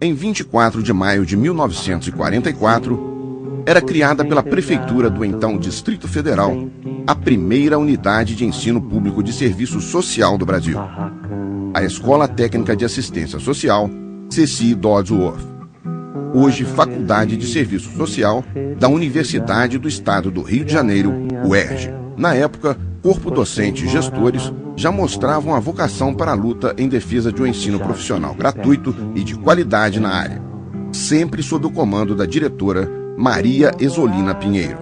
em 24 de maio de 1944, era criada pela Prefeitura do então Distrito Federal a primeira unidade de ensino público de serviço social do Brasil, a Escola Técnica de Assistência Social C.C. Dodsworth, hoje Faculdade de Serviço Social da Universidade do Estado do Rio de Janeiro, UERJ. Na época, corpo docente e gestores já mostravam a vocação para a luta em defesa de um ensino profissional gratuito e de qualidade na área, sempre sob o comando da diretora Maria Esolina Pinheiro.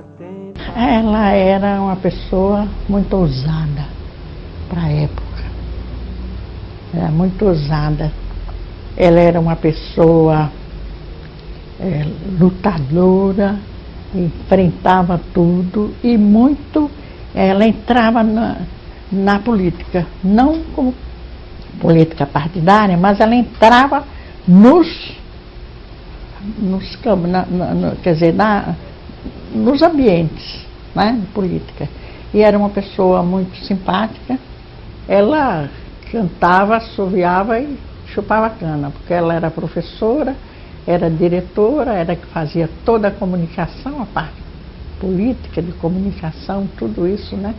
Ela era uma pessoa muito ousada para a época, era muito ousada. Ela era uma pessoa lutadora, enfrentava tudo e muito. Ela entrava na política, não como política partidária, mas ela entrava nos ambientes, né, de política. E era uma pessoa muito simpática. Ela cantava, assoviava e chupava cana, porque ela era professora, era diretora, era que fazia toda a comunicação, a parte política de comunicação, tudo isso, né,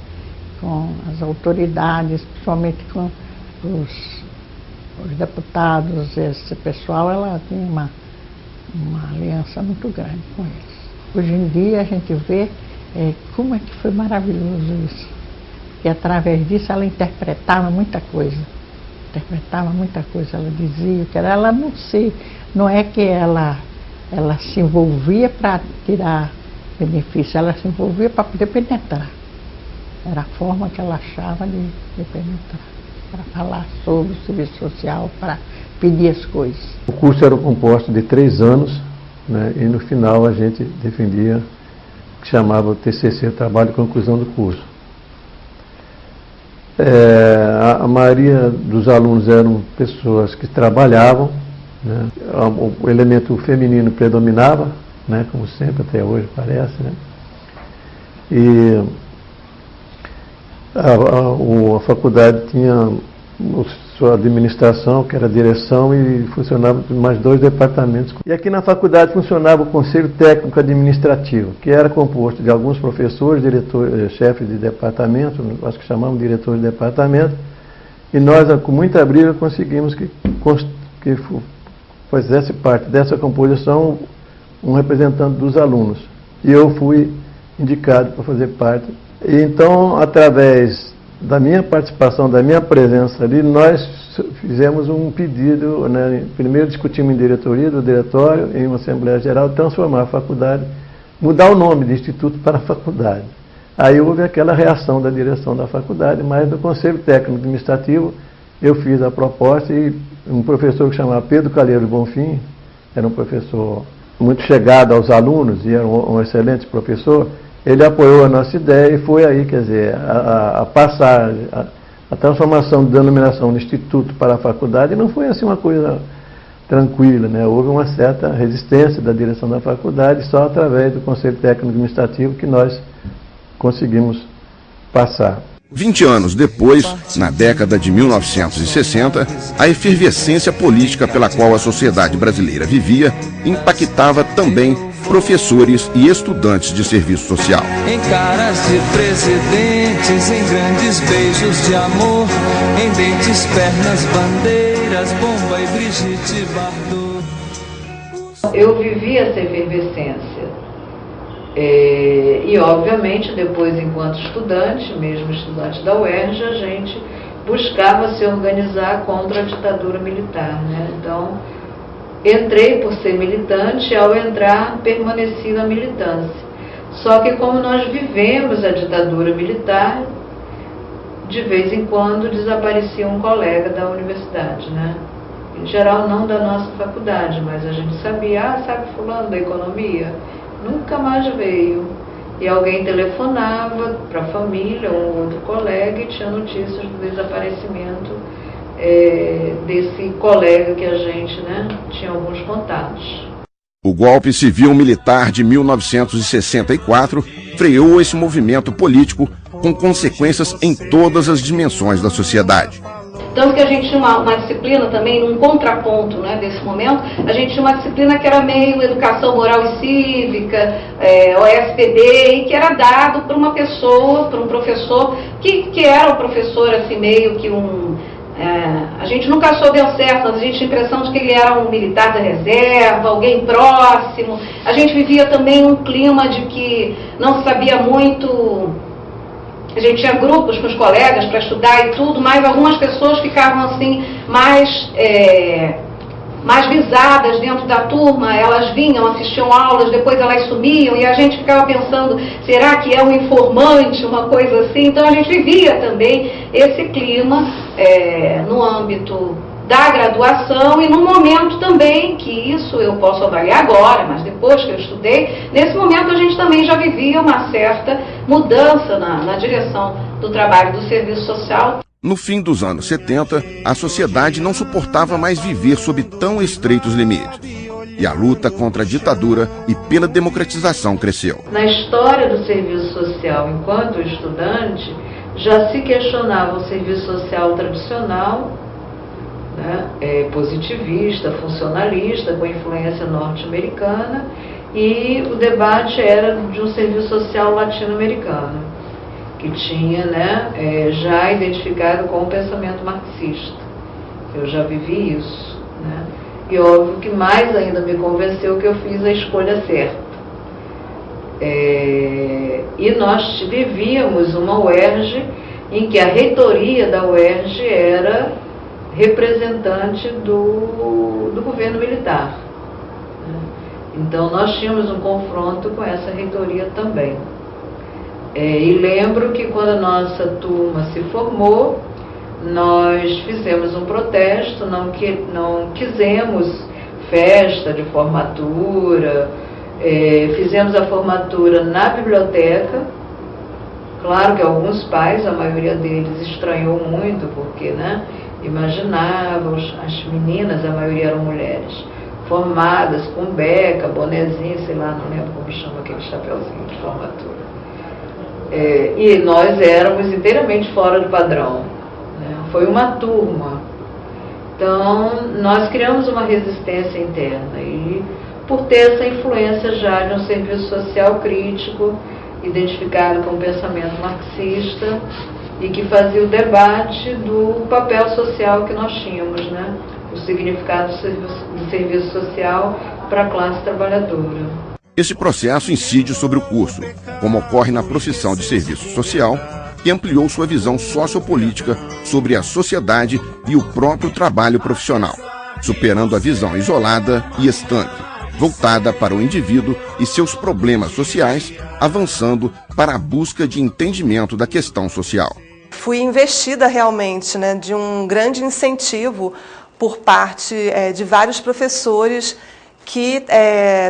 com as autoridades, principalmente com os deputados, esse pessoal. Ela tinha uma aliança muito grande com eles. Hoje em dia a gente vê como é que foi maravilhoso isso. E através disso ela interpretava muita coisa. Ela dizia que ela não é que ela se envolvia para tirar benefício, ela se envolvia para poder penetrar. Era a forma que ela achava de penetrar, para falar sobre o serviço social, para pedir as coisas. O curso era composto de 3 anos, né, e no final a gente defendia o que chamava o TCC, Trabalho de Conclusão do Curso. A maioria dos alunos eram pessoas que trabalhavam, né, o elemento feminino predominava, né, como sempre, até hoje parece, né? E a faculdade tinha sua administração, que era a direção, e funcionava mais 2 departamentos. E aqui na faculdade funcionava o Conselho Técnico Administrativo, que era composto de alguns professores, diretores, chefes de departamento, acho que chamamos de diretores de departamento, e nós, com muita briga, conseguimos que fizesse parte dessa composição um representante dos alunos. E eu fui indicado para fazer parte. E então, através da minha participação, da minha presença ali, nós fizemos um pedido, né? Primeiro discutimos em diretoria do diretório, em uma Assembleia Geral, transformar a faculdade, mudar o nome de instituto para faculdade. Aí houve aquela reação da direção da faculdade, mas no Conselho Técnico Administrativo eu fiz a proposta e um professor que chamava Pedro Calheiro Bonfim, era um professor muito chegado aos alunos e era um excelente professor, ele apoiou a nossa ideia e foi aí, quer dizer, a transformação de denominação do instituto para a faculdade não foi assim uma coisa tranquila, né? Houve uma certa resistência da direção da faculdade, só através do Conselho Técnico Administrativo que nós conseguimos passar. 20 anos depois, na década de 1960, a efervescência política pela qual a sociedade brasileira vivia impactava também professores e estudantes de serviço social. Em caras de presidentes, em grandes beijos de amor, em dentes, pernas, bandeiras, Bomba e Brigitte Bardot. Eu vivi essa efervescência. E obviamente depois, enquanto estudante, mesmo estudante da UERJ, a gente buscava se organizar contra a ditadura militar, né? Então entrei por ser militante, ao entrar permaneci na militância. Só que como nós vivemos a ditadura militar, de vez em quando desaparecia um colega da universidade, né? Em geral não da nossa faculdade, mas a gente sabia, sabe fulano da economia? Nunca mais veio. E alguém telefonava para a família, um outro colega, e tinha notícias do desaparecimento desse colega que a gente, né, tinha alguns contatos. O golpe civil-militar de 1964 freou esse movimento político com consequências em todas as dimensões da sociedade. Tanto que a gente tinha uma disciplina também, um contraponto, né, desse momento, a gente tinha uma disciplina que era meio educação moral e cívica, OSPD, e que era dado por uma pessoa, por um professor, que era um professor assim, meio que a gente nunca soube ao certo, mas a gente tinha a impressão de que ele era um militar da reserva, alguém próximo. A gente vivia também um clima de que não sabia muito. A gente tinha grupos com os colegas para estudar e tudo, mas algumas pessoas ficavam assim mais visadas dentro da turma. Elas vinham, assistiam aulas, depois elas sumiam e a gente ficava pensando, será que é um informante, uma coisa assim? Então a gente vivia também esse clima no âmbito da graduação e num momento também, que isso eu posso avaliar agora, mas depois que eu estudei, nesse momento a gente também já vivia uma certa mudança na direção do trabalho do serviço social. No fim dos anos 70, a sociedade não suportava mais viver sob tão estreitos limites. E a luta contra a ditadura e pela democratização cresceu. Na história do serviço social, enquanto estudante, já se questionava o serviço social tradicional, né, positivista, funcionalista, com influência norte-americana, e o debate era de um serviço social latino-americano, que tinha, né, já identificado com o pensamento marxista. Eu já vivi isso, né? E óbvio que mais ainda me convenceu que eu fiz a escolha certa. E nós vivíamos uma UERJ em que a reitoria da UERJ era representante do governo militar, né? Então nós tínhamos um confronto com essa reitoria também. E lembro que quando a nossa turma se formou, nós fizemos um protesto, não quisemos festa de formatura, fizemos a formatura na biblioteca. Claro que alguns pais, a maioria deles estranhou muito, porque, né, imaginavam as meninas, a maioria eram mulheres, formadas com beca, bonezinho, sei lá, não lembro como chama aquele chapeuzinho de formatura. E nós éramos inteiramente fora do padrão, né? Foi uma turma. Então, nós criamos uma resistência interna e por ter essa influência já de um serviço social crítico, identificado com o pensamento marxista e que fazia o debate do papel social que nós tínhamos, né? O significado do serviço social para a classe trabalhadora. Esse processo incide sobre o curso, como ocorre na profissão de serviço social, que ampliou sua visão sociopolítica sobre a sociedade e o próprio trabalho profissional, superando a visão isolada e estanque, voltada para o indivíduo e seus problemas sociais, avançando para a busca de entendimento da questão social. Fui investida realmente, né, de um grande incentivo por parte de vários professores que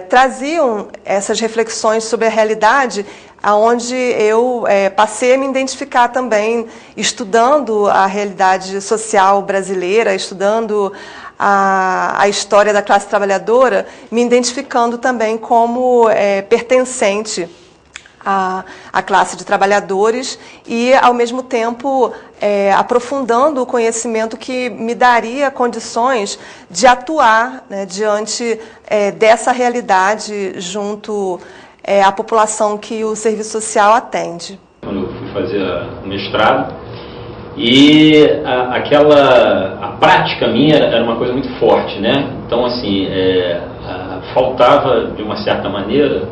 traziam essas reflexões sobre a realidade, aonde eu passei a me identificar também, estudando a realidade social brasileira, estudando a história da classe trabalhadora, me identificando também como pertencente à classe de trabalhadores e, ao mesmo tempo, aprofundando o conhecimento que me daria condições de atuar, né, diante dessa realidade junto à população que o serviço social atende. Quando eu fui fazer o mestrado, e a prática minha era uma coisa muito forte, né? Então, assim, faltava, de uma certa maneira,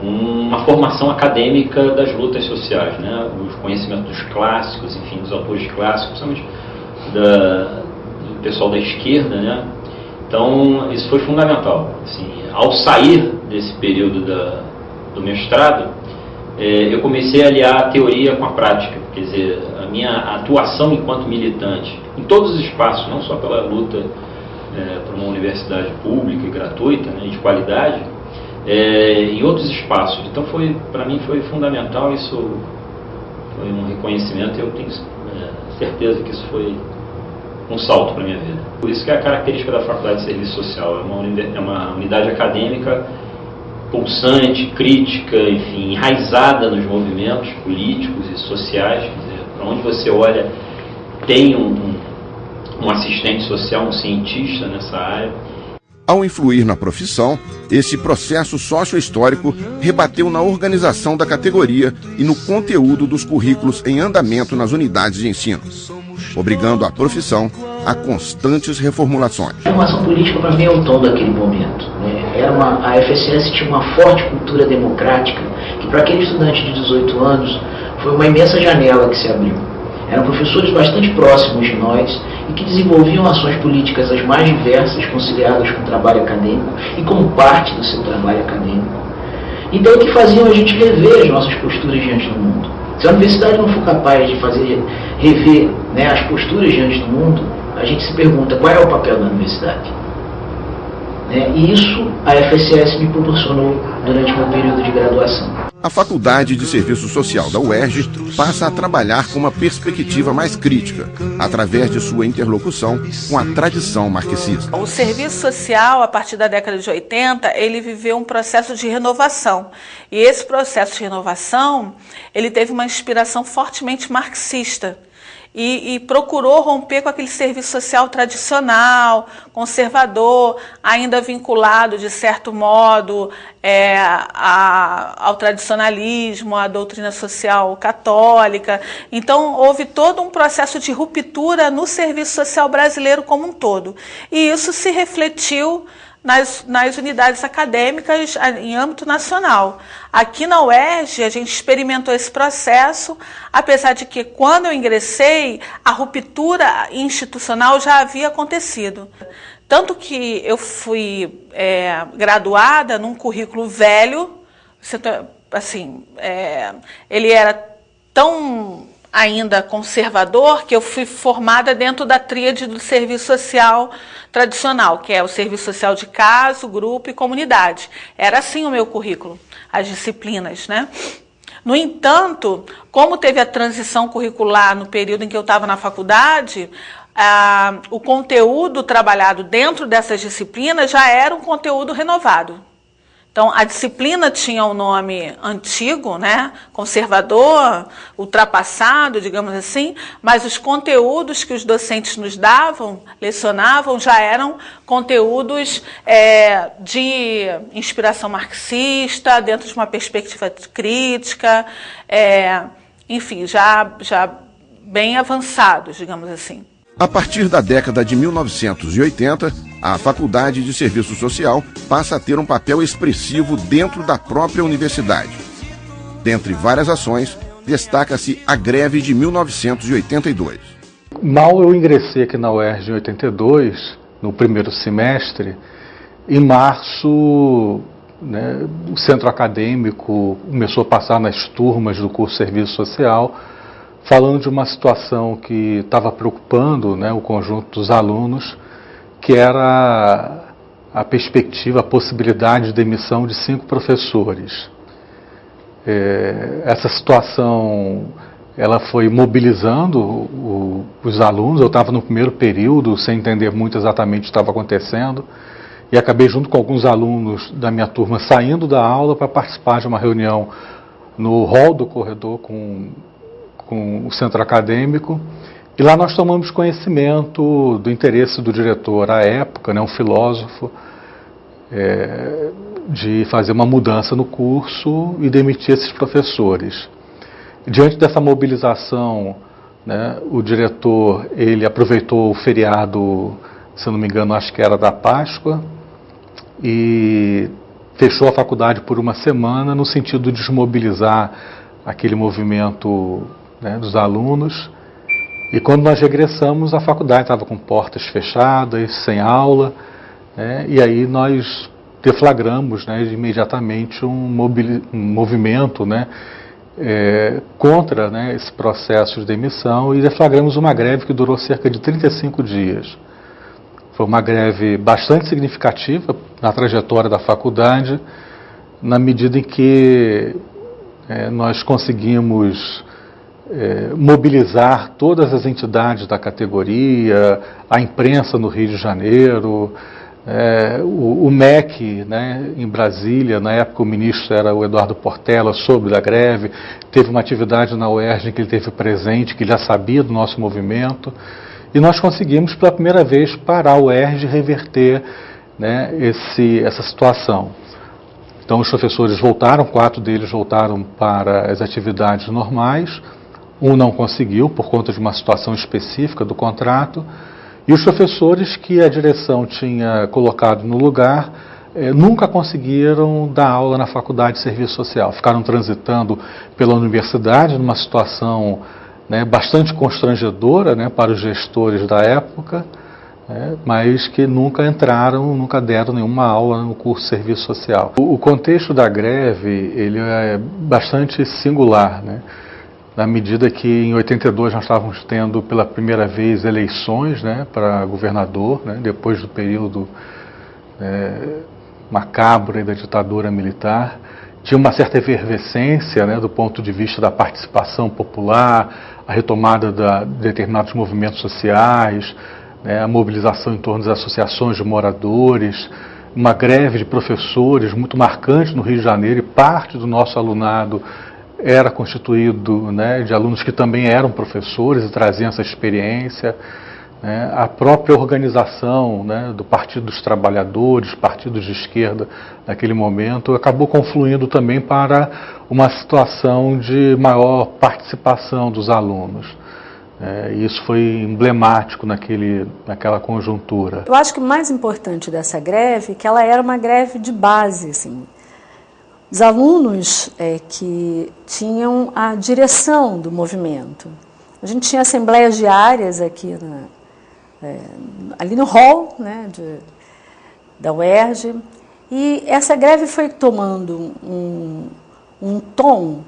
uma formação acadêmica das lutas sociais, né? Os conhecimentos dos clássicos, enfim, dos autores clássicos, principalmente do pessoal da esquerda, né? Então, isso foi fundamental. Assim, ao sair desse período do mestrado, eu comecei a aliar a teoria com a prática, quer dizer, a minha atuação enquanto militante, em todos os espaços, não só pela luta por uma universidade pública e gratuita, né, de qualidade, em outros espaços. Então, para mim foi fundamental, isso foi um reconhecimento e eu tenho certeza que isso foi um salto para a minha vida. Por isso que é a característica da Faculdade de Serviço Social, é uma unidade acadêmica pulsante, crítica, enfim, enraizada nos movimentos políticos e sociais. Quer dizer, para onde você olha tem um assistente social, um cientista nessa área. Ao influir na profissão, esse processo sócio-histórico rebateu na organização da categoria e no conteúdo dos currículos em andamento nas unidades de ensino, obrigando a profissão a constantes reformulações. A formação política, para mim, é o tom daquele momento, né? A FSS tinha uma forte cultura democrática, que para aquele estudante de 18 anos foi uma imensa janela que se abriu. Eram professores bastante próximos de nós e que desenvolviam ações políticas as mais diversas, conciliadas com o trabalho acadêmico e como parte do seu trabalho acadêmico. Então, o que faziam a gente rever as nossas posturas diante do mundo. Se a universidade não for capaz de fazer rever, né, as posturas diante do mundo, a gente se pergunta qual é o papel da universidade. E isso a FSS me proporcionou durante o meu período de graduação. A Faculdade de Serviço Social da UERJ passa a trabalhar com uma perspectiva mais crítica, através de sua interlocução com a tradição marxista. O serviço social, a partir da década de 80, ele viveu um processo de renovação. E esse processo de renovação, ele teve uma inspiração fortemente marxista. E procurou romper com aquele serviço social tradicional, conservador, ainda vinculado, de certo modo, ao tradicionalismo, à doutrina social católica. Então, houve todo um processo de ruptura no serviço social brasileiro como um todo. E isso se refletiu nas unidades acadêmicas em âmbito nacional. Aqui na UERJ, a gente experimentou esse processo, apesar de que, quando eu ingressei, a ruptura institucional já havia acontecido. Tanto que eu fui graduada num currículo velho, assim, ele era tão ainda conservador, que eu fui formada dentro da tríade do serviço social tradicional, que é o serviço social de caso, grupo e comunidade. Era assim o meu currículo, as disciplinas, né? No entanto, como teve a transição curricular no período em que eu estava na faculdade, o conteúdo trabalhado dentro dessas disciplinas já era um conteúdo renovado. Então, a disciplina tinha um nome antigo, né, conservador, ultrapassado, digamos assim, mas os conteúdos que os docentes nos davam, lecionavam, já eram conteúdos de inspiração marxista, dentro de uma perspectiva crítica, enfim, já bem avançados, digamos assim. A partir da década de 1980, a Faculdade de Serviço Social passa a ter um papel expressivo dentro da própria universidade. Dentre várias ações, destaca-se a greve de 1982. Mal eu ingressei aqui na UERJ em 82, no primeiro semestre, em março, né, o centro acadêmico começou a passar nas turmas do curso de Serviço Social, falando de uma situação que estava preocupando, né, o conjunto dos alunos, que era a perspectiva, a possibilidade de demissão de 5 professores. Essa situação ela foi mobilizando os alunos. Eu estava no primeiro período, sem entender muito exatamente o que estava acontecendo, e acabei junto com alguns alunos da minha turma saindo da aula para participar de uma reunião no hall do corredor com o centro acadêmico, e lá nós tomamos conhecimento do interesse do diretor à época, né, um filósofo, de fazer uma mudança no curso e demitir esses professores. Diante dessa mobilização, né, o diretor ele aproveitou o feriado, se eu não me engano, acho que era da Páscoa, e fechou a faculdade por uma semana no sentido de desmobilizar aquele movimento, né, dos alunos. E quando nós regressamos, a faculdade estava com portas fechadas, sem aula, né, e aí nós deflagramos, né, imediatamente um movimento, né, contra, né, esse processo de demissão, e deflagramos uma greve que durou cerca de 35 dias. Foi uma greve bastante significativa na trajetória da faculdade, na medida em que nós conseguimos mobilizar todas as entidades da categoria, a imprensa no Rio de Janeiro, o MEC, né, em Brasília. Na época o ministro era o Eduardo Portela, soube da greve, teve uma atividade na UERJ em que ele esteve presente, que já sabia do nosso movimento, e nós conseguimos pela primeira vez parar o UERJ e reverter, né, essa situação. Então os professores voltaram, 4 deles voltaram para as atividades normais, um não conseguiu por conta de uma situação específica do contrato, e os professores que a direção tinha colocado no lugar nunca conseguiram dar aula na Faculdade de Serviço Social. Ficaram transitando pela universidade numa situação, né, bastante constrangedora, né, para os gestores da época, mas que nunca entraram, nunca deram nenhuma aula no curso de Serviço Social. O contexto da greve ele é bastante singular, né? Na medida que em 82 nós estávamos tendo pela primeira vez eleições, né, para governador, né, depois do período macabro da ditadura militar. Tinha uma certa efervescência, né, do ponto de vista da participação popular, a retomada de determinados movimentos sociais, né, a mobilização em torno das associações de moradores, uma greve de professores muito marcante no Rio de Janeiro, e parte do nosso alunado era constituído, né, de alunos que também eram professores e traziam essa experiência. Né, a própria organização, né, do Partido dos Trabalhadores, partidos de esquerda naquele momento, acabou confluindo também para uma situação de maior participação dos alunos. E isso foi emblemático naquela conjuntura. Eu acho que o mais importante dessa greve é que ela era uma greve de base, assim. Os alunos que tinham a direção do movimento. A gente tinha assembleias diárias aqui ali no hall, né, da UERJ, e essa greve foi tomando um tom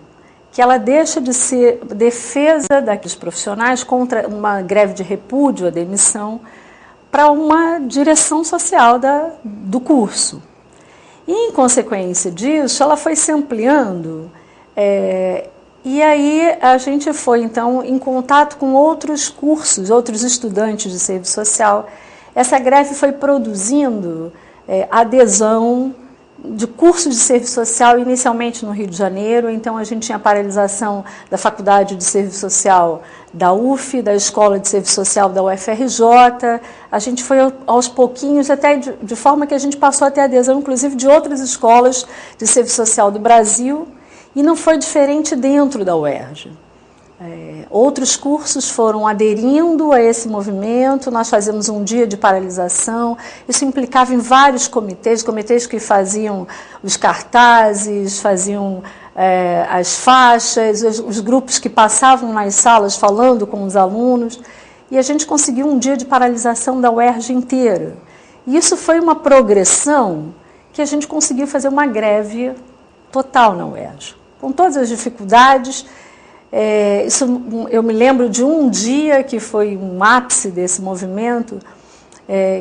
que ela deixa de ser defesa daqueles profissionais contra uma greve de repúdio à demissão para uma direção social do curso. E, em consequência disso, ela foi se ampliando, e aí a gente foi, então, em contato com outros cursos, outros estudantes de serviço social. Essa greve foi produzindo adesão de cursos de serviço social, inicialmente no Rio de Janeiro. Então a gente tinha a paralisação da Faculdade de Serviço Social da UF, da Escola de Serviço Social da UFRJ. A gente foi aos pouquinhos, até de forma que a gente passou a ter adesão, inclusive, de outras escolas de serviço social do Brasil, e não foi diferente dentro da UERJ. Outros cursos foram aderindo a esse movimento, nós fazíamos um dia de paralisação, isso implicava em vários comitês que faziam os cartazes, faziam as faixas, os grupos que passavam nas salas falando com os alunos, e a gente conseguiu um dia de paralisação da UERJ inteira. E isso foi uma progressão que a gente conseguiu fazer uma greve total na UERJ, com todas as dificuldades. Eu me lembro de um dia que foi um ápice desse movimento,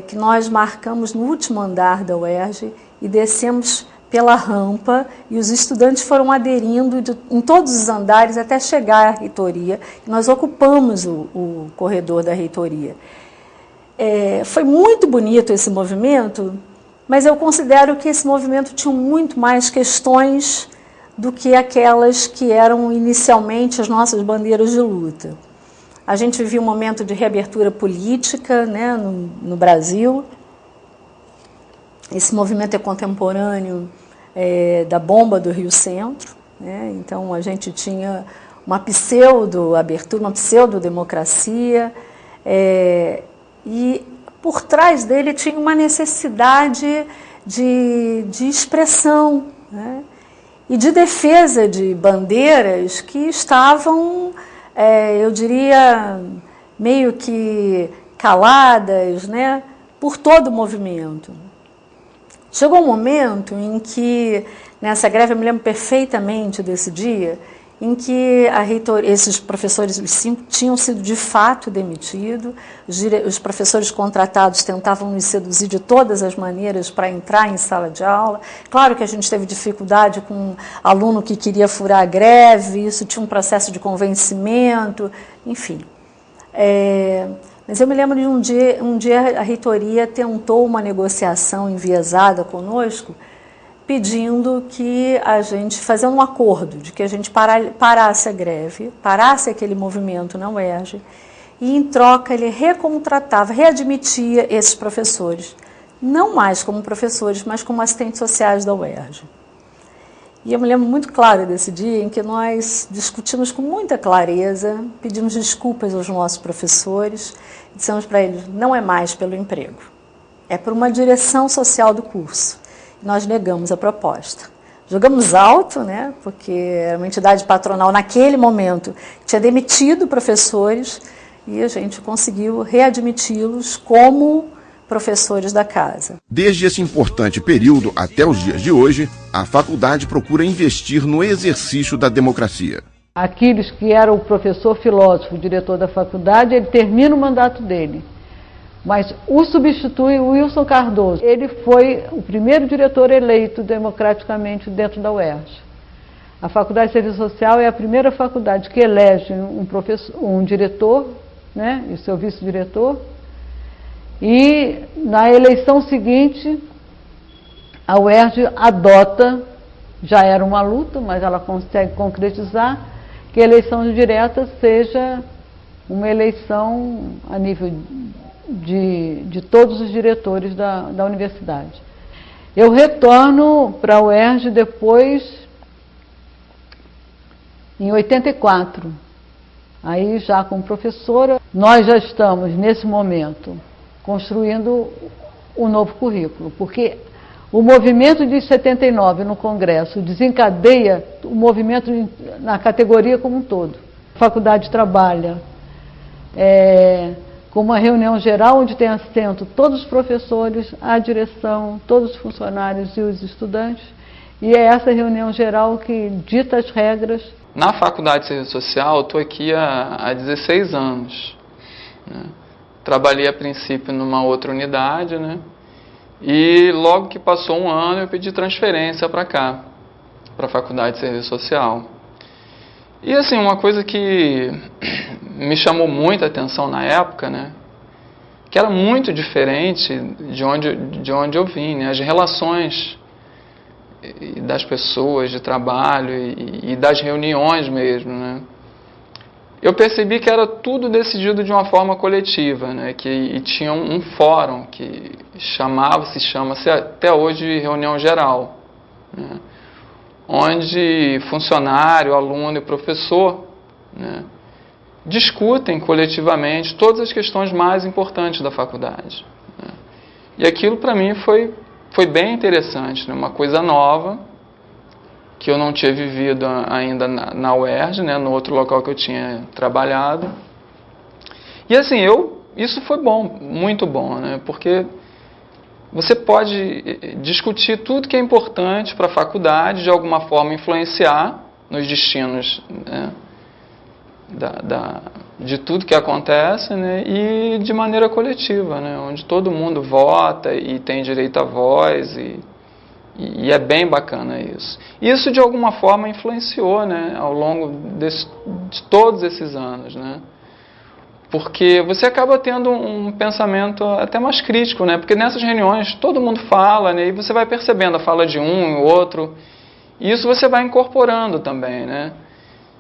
que nós marcamos no último andar da UERJ e descemos pela rampa, e os estudantes foram aderindo em todos os andares até chegar à reitoria. Nós ocupamos o corredor da reitoria. Foi muito bonito esse movimento, mas eu considero que esse movimento tinha muito mais questões do que aquelas que eram inicialmente as nossas bandeiras de luta. A gente vivia um momento de reabertura política, né, no Brasil. Esse movimento é contemporâneo da bomba do Rio Centro, né? Então a gente tinha uma pseudo-abertura, uma pseudo-democracia, e por trás dele tinha uma necessidade de expressão, né? E de defesa de bandeiras que estavam, eu diria, meio que caladas, né, por todo o movimento. Chegou um momento em que, nessa greve, eu me lembro perfeitamente desse dia, em que esses professores, os 5, tinham sido de fato demitidos, os professores contratados tentavam nos seduzir de todas as maneiras para entrar em sala de aula. Claro que a gente teve dificuldade com um aluno que queria furar a greve, isso tinha um processo de convencimento, enfim. Mas eu me lembro de um dia a reitoria tentou uma negociação enviesada conosco, pedindo que a gente fazia um acordo de que a gente parasse a greve, parasse aquele movimento na UERJ, e em troca ele recontratava, readmitia esses professores, não mais como professores, mas como assistentes sociais da UERJ. E eu me lembro muito claro desse dia em que nós discutimos com muita clareza, pedimos desculpas aos nossos professores, dissemos para eles, não é mais pelo emprego, é por uma direção social do curso. E nós negamos a proposta. Jogamos alto, né, porque era uma entidade patronal naquele momento, tinha demitido professores e a gente conseguiu readmiti-los como professores da casa. Desde esse importante período até os dias de hoje, a faculdade procura investir no exercício da democracia. Aquiles, que era o professor filósofo, o diretor da faculdade, ele termina o mandato dele. Mas o substitui o Wilson Cardoso. Ele foi o primeiro diretor eleito democraticamente dentro da UERJ. A Faculdade de Serviço Social é a primeira faculdade que elege um diretor, né, e seu vice-diretor. E na eleição seguinte, a UERJ adota, já era uma luta, mas ela consegue concretizar, que a eleição direta seja uma eleição a nível de todos os diretores da universidade. Eu retorno para a UERJ depois, em 84, aí já como professora. Nós já estamos, nesse momento, construindo um novo currículo, porque o movimento de 79 no Congresso desencadeia o movimento na categoria como um todo. A faculdade trabalha com uma reunião geral onde tem assento todos os professores, a direção, todos os funcionários e os estudantes, e é essa reunião geral que dita as regras. Na Faculdade de Serviço Social, eu estou aqui há 16 anos, né? Trabalhei a princípio numa outra unidade, né? E logo que passou um ano eu pedi transferência para cá, para a Faculdade de Serviço Social. E assim, uma coisa que me chamou muita atenção na época, né? Que era muito diferente de onde eu vim, né? As relações das pessoas de trabalho e das reuniões mesmo, né? Eu percebi que era tudo decidido de uma forma coletiva, né? E tinha um fórum que chama-se até hoje de reunião geral, né? Onde funcionário, aluno e professor, né, discutem coletivamente todas as questões mais importantes da faculdade, né? E aquilo para mim foi bem interessante, né? Uma coisa nova, que eu não tinha vivido ainda na UERJ, né, no outro local que eu tinha trabalhado. E assim, isso foi bom, muito bom, né, porque você pode discutir tudo que é importante para a faculdade, de alguma forma influenciar nos destinos, né, de tudo que acontece, né, e de maneira coletiva, né, onde todo mundo vota e tem direito à voz, e é bem bacana isso. Isso, de alguma forma, influenciou, né, ao longo de todos esses anos, né? Porque você acaba tendo um pensamento até mais crítico, né? Porque nessas reuniões todo mundo fala, né? E você vai percebendo a fala de um e outro. E isso você vai incorporando também, né?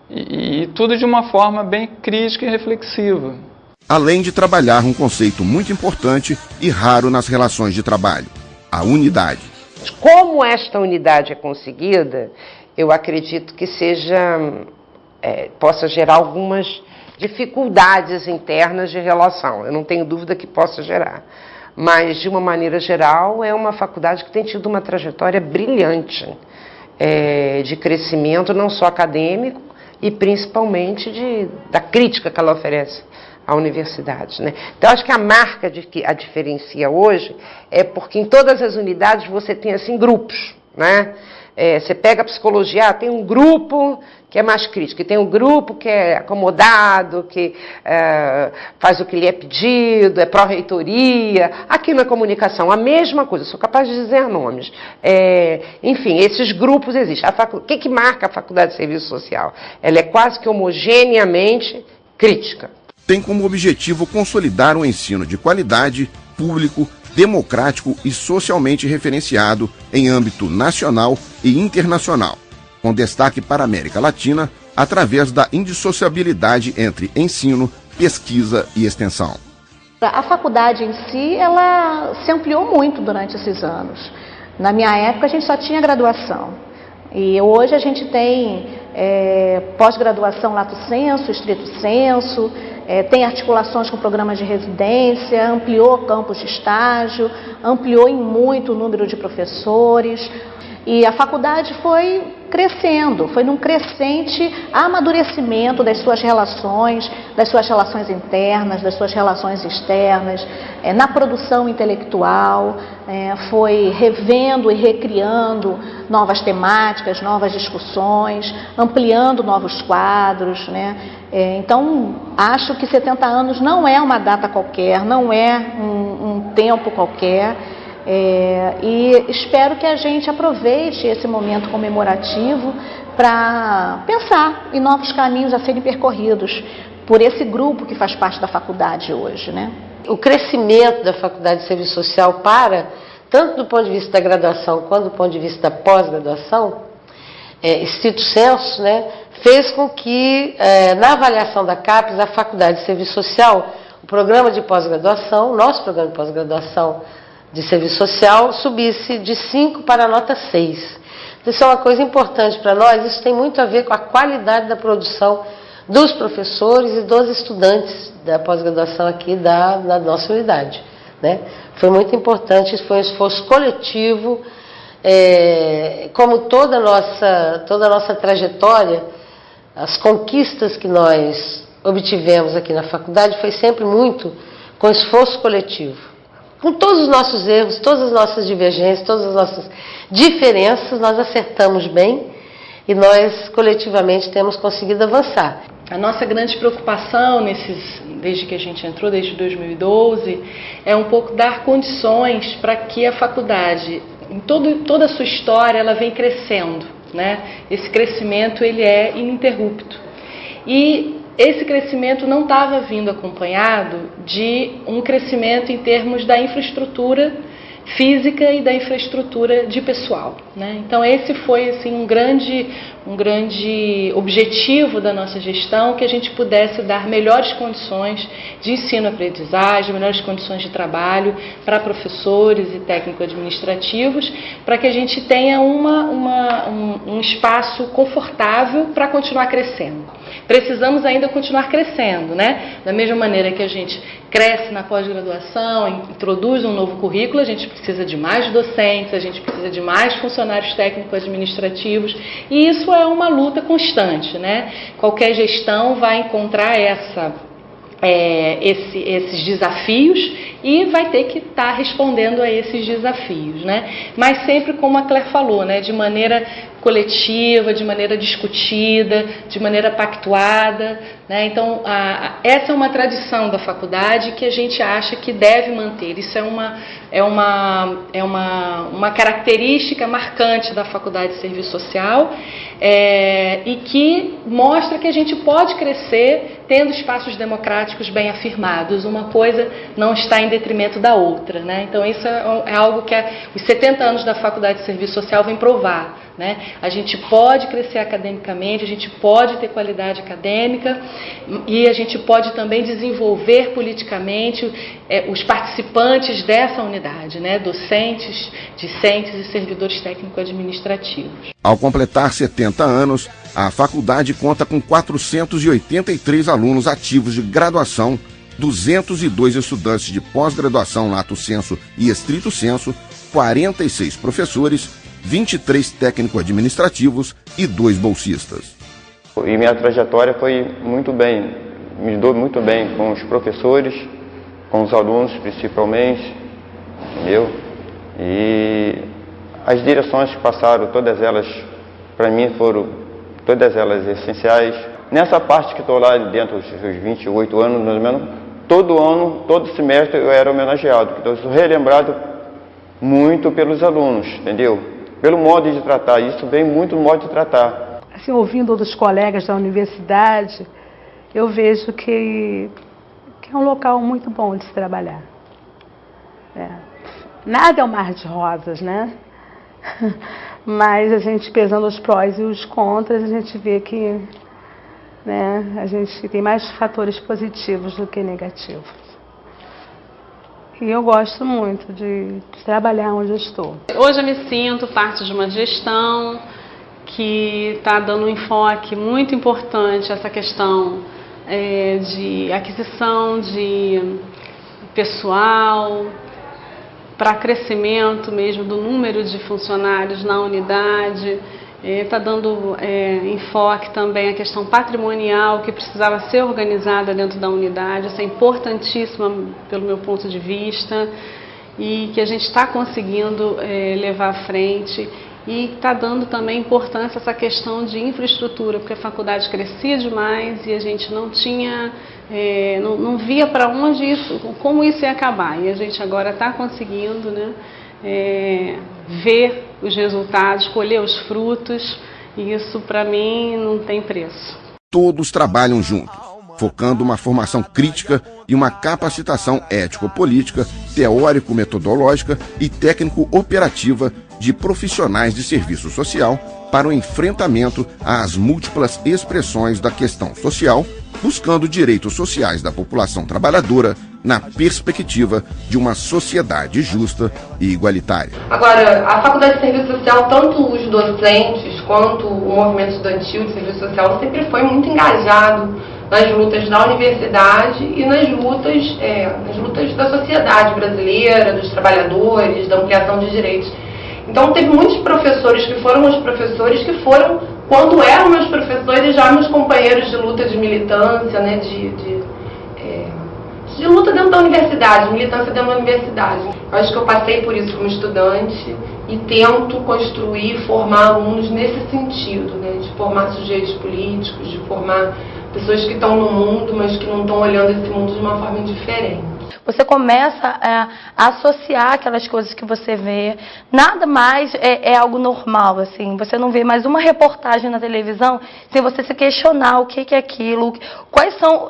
E tudo de uma forma bem crítica e reflexiva. Além de trabalhar um conceito muito importante e raro nas relações de trabalho, a unidade. Como esta unidade é conseguida, eu acredito que possa gerar algumas dificuldades internas de relação. Eu não tenho dúvida que possa gerar. Mas, de uma maneira geral, é uma faculdade que tem tido uma trajetória brilhante de crescimento, não só acadêmico, e principalmente da crítica que ela oferece à universidade, né? Então, acho que a marca que a diferencia hoje é porque em todas as unidades você tem assim grupos, né? Você pega a psicologia, tem um grupo que é mais crítico, e tem um grupo que é acomodado, que faz o que lhe é pedido, é pró-reitoria. Aqui na comunicação, a mesma coisa, sou capaz de dizer nomes. Enfim, esses grupos existem. O que marca a Faculdade de Serviço Social? Ela é quase que homogeneamente crítica. Tem como objetivo consolidar um ensino de qualidade, público, democrático e socialmente referenciado em âmbito nacional e internacional, com destaque para a América Latina, através da indissociabilidade entre ensino, pesquisa e extensão. A faculdade em si, ela se ampliou muito durante esses anos. Na minha época, a gente só tinha graduação. E hoje a gente tem pós-graduação lato sensu, estrito sensu, tem articulações com programas de residência, ampliou campos de estágio, ampliou em muito o número de professores. E a faculdade foi crescendo, foi num crescente amadurecimento das suas relações internas, das suas relações externas, na produção intelectual, foi revendo e recriando novas temáticas, novas discussões, ampliando novos quadros, né? Então, acho que 70 anos não é uma data qualquer, não é um tempo qualquer. E espero que a gente aproveite esse momento comemorativo para pensar em novos caminhos a serem percorridos por esse grupo que faz parte da faculdade hoje, né? O crescimento da Faculdade de Serviço Social tanto do ponto de vista da graduação quanto do ponto de vista da pós-graduação, estrito sensu, né, fez com que, na avaliação da CAPES, a Faculdade de Serviço Social, o programa de pós-graduação, nosso programa de pós-graduação de serviço social, subisse de 5 para a nota 6. Isso é uma coisa importante para nós, isso tem muito a ver com a qualidade da produção dos professores e dos estudantes da pós-graduação aqui da nossa unidade, né? Foi muito importante, isso foi um esforço coletivo, como toda a nossa trajetória, as conquistas que nós obtivemos aqui na faculdade foi sempre muito com esforço coletivo. Com todos os nossos erros, todas as nossas divergências, todas as nossas diferenças, nós acertamos bem e nós coletivamente temos conseguido avançar. A nossa grande preocupação desde que a gente entrou, desde 2012, é um pouco dar condições para que a faculdade, em toda a sua história, ela vem crescendo, né? Esse crescimento ele é ininterrupto. E esse crescimento não estava vindo acompanhado de um crescimento em termos da infraestrutura física e da infraestrutura de pessoal, né? Então esse foi assim, um grande objetivo da nossa gestão, que a gente pudesse dar melhores condições de ensino-aprendizagem, melhores condições de trabalho para professores e técnico-administrativos, para que a gente tenha um espaço confortável para continuar crescendo. Precisamos ainda continuar crescendo, né? Da mesma maneira que a gente cresce na pós-graduação, introduz um novo currículo, a gente precisa de mais docentes, a gente precisa de mais funcionários técnico-administrativos, e isso é uma luta constante, né? Qualquer gestão vai encontrar esses desafios e vai ter que estar respondendo a esses desafios, né? Mas sempre, como a Claire falou, né? De maneira coletiva, de maneira discutida, de maneira pactuada, né? Então, essa é uma tradição da faculdade que a gente acha que deve manter. Isso é uma característica marcante da Faculdade de Serviço Social, e que mostra que a gente pode crescer tendo espaços democráticos bem afirmados. Uma coisa não está em detrimento da outra, né? Então, isso é algo que os 70 anos da Faculdade de Serviço Social vêm provar, né? A gente pode crescer academicamente, a gente pode ter qualidade acadêmica e a gente pode também desenvolver politicamente os participantes dessa unidade, né? Docentes, discentes e servidores técnico-administrativos. Ao completar 70 anos, a faculdade conta com 483 alunos ativos de graduação, 202 estudantes de pós-graduação lato sensu e estrito sensu, 46 professores, 23 técnico-administrativos e 2 bolsistas. E minha trajetória foi muito bem, me dou muito bem com os professores, com os alunos principalmente, entendeu? E as direções que passaram, todas elas, para mim, foram todas elas essenciais. Nessa parte que estou lá dentro dos 28 anos, mais ou menos, todo ano, todo semestre eu era homenageado, então eu sou relembrado muito pelos alunos, entendeu? Pelo modo de tratar, isso vem muito do modo de tratar. Assim, ouvindo outros colegas da universidade, eu vejo que é um local muito bom de se trabalhar. Nada é um mar de rosas, né? Mas a gente, pesando os prós e os contras, a gente vê que né? A gente tem mais fatores positivos do que negativos. E eu gosto muito de trabalhar onde eu estou. Hoje eu me sinto parte de uma gestão que está dando um enfoque muito importante a essa questão de aquisição de pessoal, para crescimento mesmo do número de funcionários na unidade. Está dando enfoque também à questão patrimonial, que precisava ser organizada dentro da unidade. Isso é importantíssima pelo meu ponto de vista e que a gente está conseguindo levar à frente. E está dando também importância a essa questão de infraestrutura, porque a faculdade crescia demais e a gente não tinha, não via para onde isso, como isso ia acabar. E a gente agora está conseguindo, né, ver os resultados, colher os frutos, e isso para mim não tem preço. Todos trabalham juntos, focando uma formação crítica e uma capacitação ético-política, teórico-metodológica e técnico-operativa de profissionais de serviço social para o enfrentamento às múltiplas expressões da questão social, buscando direitos sociais da população trabalhadora na perspectiva de uma sociedade justa e igualitária. Agora, a Faculdade de Serviço Social, tanto os docentes quanto o movimento estudantil de serviço social, sempre foi muito engajado nas lutas da universidade e nas lutas da sociedade brasileira, dos trabalhadores, da ampliação de direitos. Então teve muitos professores que foram os professores que foram, quando eram meus professores, já meus companheiros de luta, de militância, né, de luta dentro da universidade, militância dentro da universidade. Eu acho que eu passei por isso como estudante e tento construir, formar alunos nesse sentido, né, de formar sujeitos políticos, de formar pessoas que estão no mundo, mas que não estão olhando esse mundo de uma forma diferente. Você começa a associar aquelas coisas que você vê. Nada mais é algo normal, assim. Você não vê mais uma reportagem na televisão sem você se questionar o que é aquilo, quais são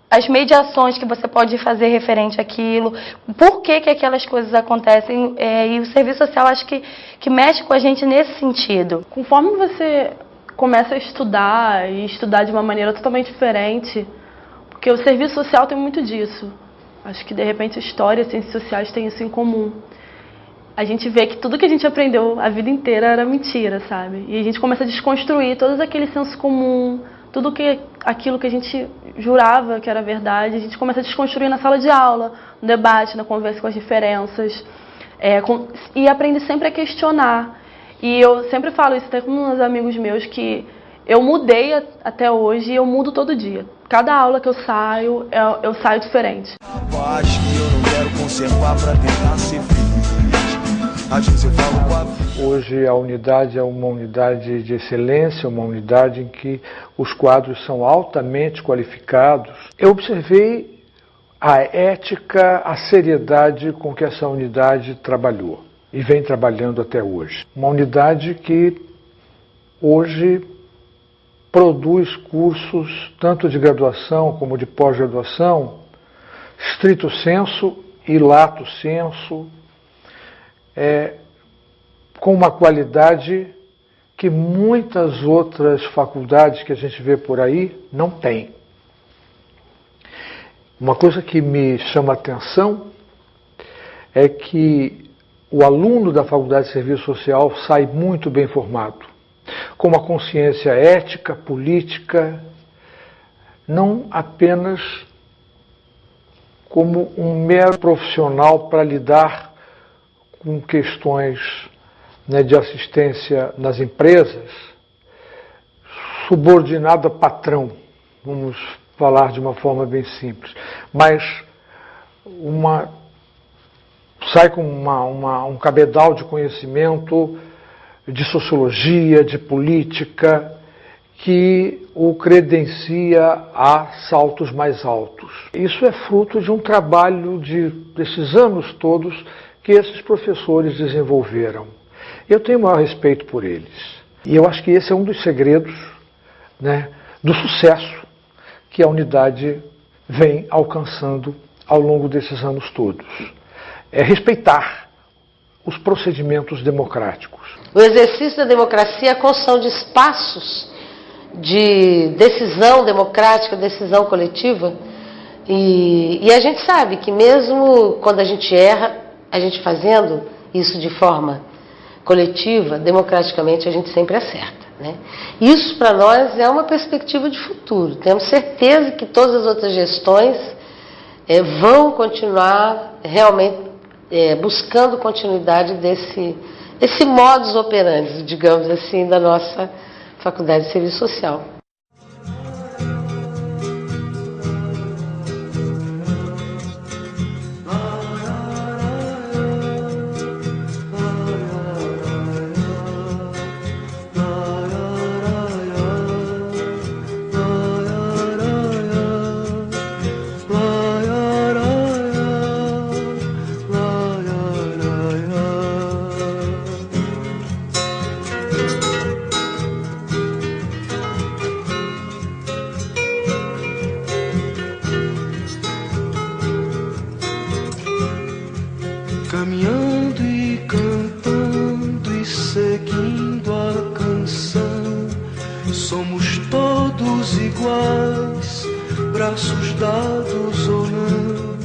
as mediações que você pode fazer referente àquilo, por que aquelas coisas acontecem. E o serviço social, acho que mexe com a gente nesse sentido. Conforme você começa a estudar, e estudar de uma maneira totalmente diferente, porque o serviço social tem muito disso. Acho que, de repente, história e ciências sociais têm isso em comum. A gente vê que tudo que a gente aprendeu a vida inteira era mentira, sabe? E a gente começa a desconstruir todo aquele senso comum, tudo aquilo que a gente jurava que era verdade, a gente começa a desconstruir na sala de aula, no debate, na conversa com as diferenças, e aprende sempre a questionar. E eu sempre falo isso até com uns amigos meus, que eu mudei até hoje e eu mudo todo dia. Cada aula que eu saio diferente. Acho que eu não quero conservar para tentar ser feliz. Às vezes eu falo Hoje a unidade é uma unidade de excelência, uma unidade em que os quadros são altamente qualificados. Eu observei a ética, a seriedade com que essa unidade trabalhou e vem trabalhando até hoje. Uma unidade que hoje produz cursos tanto de graduação como de pós-graduação, stricto sensu e lato sensu, com uma qualidade que muitas outras faculdades que a gente vê por aí não têm. Uma coisa que me chama a atenção é que o aluno da Faculdade de Serviço Social sai muito bem formado, com uma consciência ética, política, não apenas como um mero profissional para lidar com questões, né, de assistência nas empresas, subordinado a patrão, vamos falar de uma forma bem simples, mas sai com um cabedal de conhecimento de sociologia, de política, que o credencia a saltos mais altos. Isso é fruto de um trabalho desses anos todos que esses professores desenvolveram. Eu tenho o maior respeito por eles. E eu acho que esse é um dos segredos, né, do sucesso que a unidade vem alcançando ao longo desses anos todos. É respeitar os procedimentos democráticos. O exercício da democracia é a construção de espaços de decisão democrática, decisão coletiva. E a gente sabe que mesmo quando a gente erra, a gente fazendo isso de forma coletiva, democraticamente, a gente sempre acerta, né? Isso para nós é uma perspectiva de futuro. Temos certeza que todas as outras gestões vão continuar realmente buscando continuidade desse modus operandi, digamos assim, da nossa Faculdade de Serviço Social. Caminhando e cantando e seguindo a canção, somos todos iguais, braços dados ou não,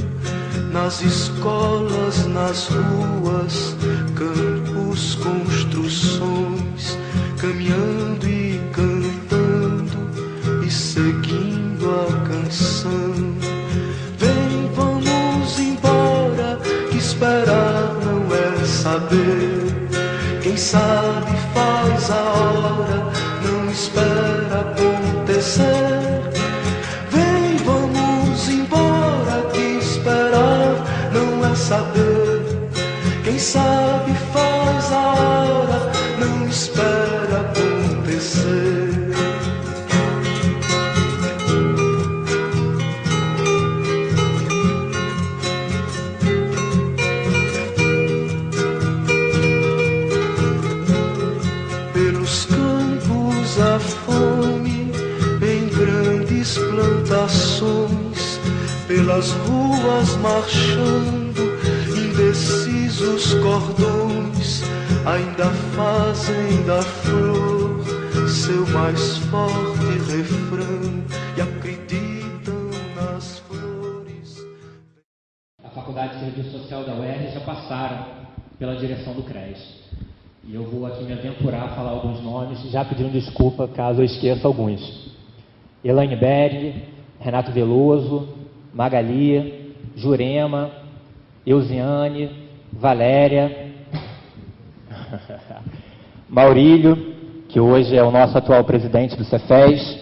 nas escolas, nas ruas, campos, construções, caminhando e cantando e seguindo a canção. Vem, vamos embora, que esperar não é saber. Quem sabe faz a hora, não espera acontecer. Vem, vamos embora, que esperar não é saber. Quem sabe faz a hora, não espera acontecer. Pelos campos a fome, em grandes plantações, pelas ruas marchando, indecisos cordões, ainda fazem da flor seu mais forte refrão e acreditam nas flores. A Faculdade de Serviço Social da UERJ já passaram pela direção do CRES. E eu vou aqui me aventurar a falar alguns nomes, já pedindo desculpa caso eu esqueça alguns. Elaine Berg, Renato Veloso, Magali, Jurema, Eusiane, Valéria, Maurílio, que hoje é o nosso atual presidente do Cefes,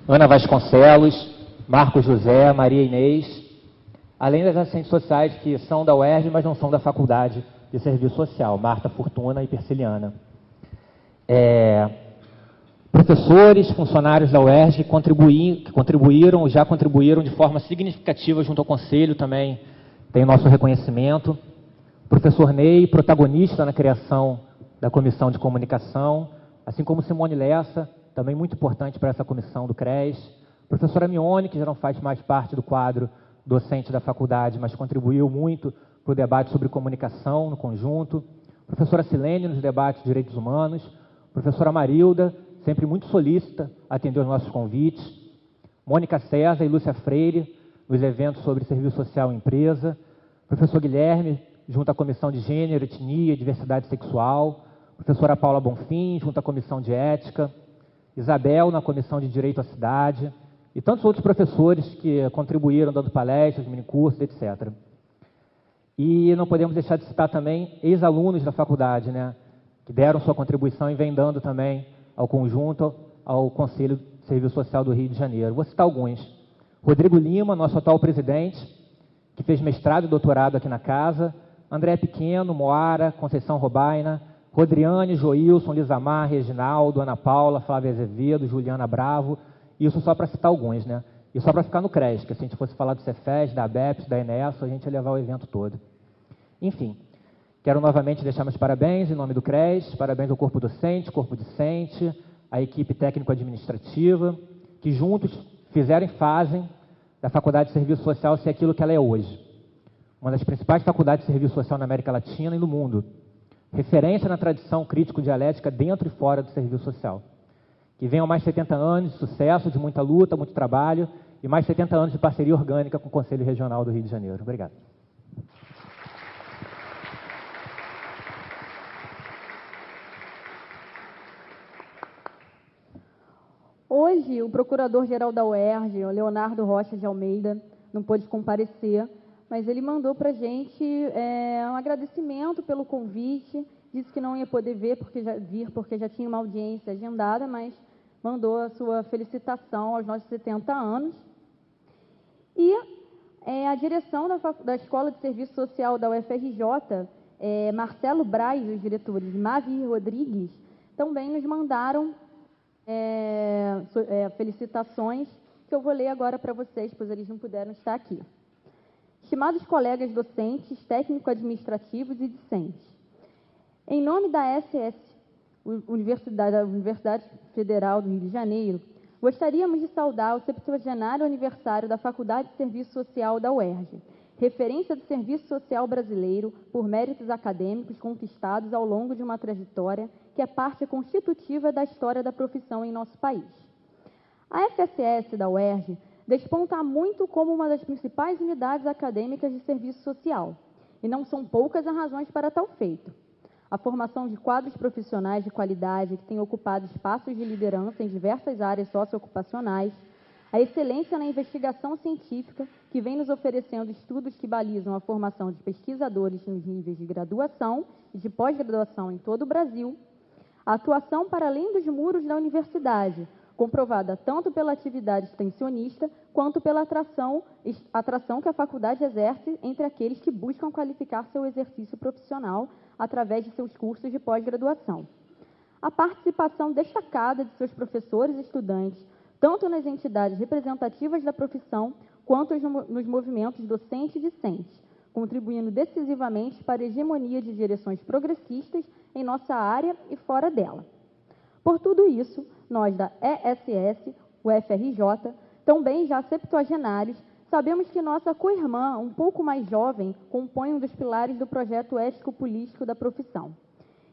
Ana Vasconcelos, Marcos José, Maria Inês, além das assistentes sociais que são da UERJ, mas não são da Faculdade de Serviço Social, Marta Fortuna e Persiliana. Professores, funcionários da UERJ que contribuíram, já contribuíram de forma significativa junto ao Conselho, também tem o nosso reconhecimento. Professor Ney, protagonista na criação da Comissão de Comunicação, assim como Simone Lessa, também muito importante para essa comissão do CRES. Professora Mione, que já não faz mais parte do quadro docente da faculdade, mas contribuiu muito para o debate sobre comunicação no conjunto. Professora Silene, nos debates de direitos humanos. Professora Marilda, sempre muito solícita, atendeu aos nossos convites. Mônica César e Lúcia Freire, nos eventos sobre serviço social e empresa. Professor Guilherme, junto à Comissão de Gênero, Etnia e Diversidade Sexual. Professora Paula Bonfim, junto à Comissão de Ética. Isabel, na Comissão de Direito à Cidade. E tantos outros professores que contribuíram dando palestras, minicursos, etc. E não podemos deixar de citar também ex-alunos da faculdade, né, que deram sua contribuição e vem dando também ao conjunto, ao Conselho de Serviço Social do Rio de Janeiro. Vou citar alguns. Rodrigo Lima, nosso atual presidente, que fez mestrado e doutorado aqui na casa. André Pequeno, Moara, Conceição Robaina, Rodriane, Joilson, Lisamar, Reginaldo, Ana Paula, Flávia Azevedo, Juliana Bravo. Isso só para citar alguns, né? E só para ficar no CRES, que se a gente fosse falar do Cefes, da ABEPS, da Enesso, a gente ia levar o evento todo. Enfim, quero novamente deixar meus parabéns em nome do CRES, parabéns ao corpo docente, corpo discente, à equipe técnico-administrativa, que juntos fizeram e fazem da Faculdade de Serviço Social ser aquilo que ela é hoje. Uma das principais faculdades de serviço social na América Latina e no mundo. Referência na tradição crítico-dialética dentro e fora do serviço social. Que venham mais 70 anos de sucesso, de muita luta, muito trabalho, e mais 70 anos de parceria orgânica com o Conselho Regional do Rio de Janeiro. Obrigado. Hoje, o Procurador-Geral da UERJ, o Leonardo Rocha de Almeida, não pôde comparecer, mas ele mandou para a gente um agradecimento pelo convite, disse que não ia poder vir porque já tinha uma audiência agendada, mas mandou a sua felicitação aos nossos 70 anos. E a direção da Escola de Serviço Social da UFRJ, Marcelo Braz, os diretores, Mavi Rodrigues, também nos mandaram felicitações, que eu vou ler agora para vocês, pois eles não puderam estar aqui. Estimados colegas docentes, técnico-administrativos e discentes, em nome da Universidade Federal do Rio de Janeiro, gostaríamos de saudar o 70º aniversário da Faculdade de Serviço Social da UERJ, referência do serviço social brasileiro por méritos acadêmicos conquistados ao longo de uma trajetória que é parte constitutiva da história da profissão em nosso país. A FSS da UERJ desponta muito como uma das principais unidades acadêmicas de serviço social, e não são poucas as razões para tal feito. A formação de quadros profissionais de qualidade que têm ocupado espaços de liderança em diversas áreas socioocupacionais, a excelência na investigação científica, que vem nos oferecendo estudos que balizam a formação de pesquisadores nos níveis de graduação e de pós-graduação em todo o Brasil, a atuação para além dos muros da universidade, comprovada tanto pela atividade extensionista quanto pela atração que a faculdade exerce entre aqueles que buscam qualificar seu exercício profissional através de seus cursos de pós-graduação. A participação destacada de seus professores e estudantes, tanto nas entidades representativas da profissão, quanto nos movimentos docente e discente, contribuindo decisivamente para a hegemonia de direções progressistas em nossa área e fora dela. Por tudo isso, nós da ESS, UFRJ, também já septuagenários, sabemos que nossa co-irmã, um pouco mais jovem, compõe um dos pilares do projeto ético-político da profissão.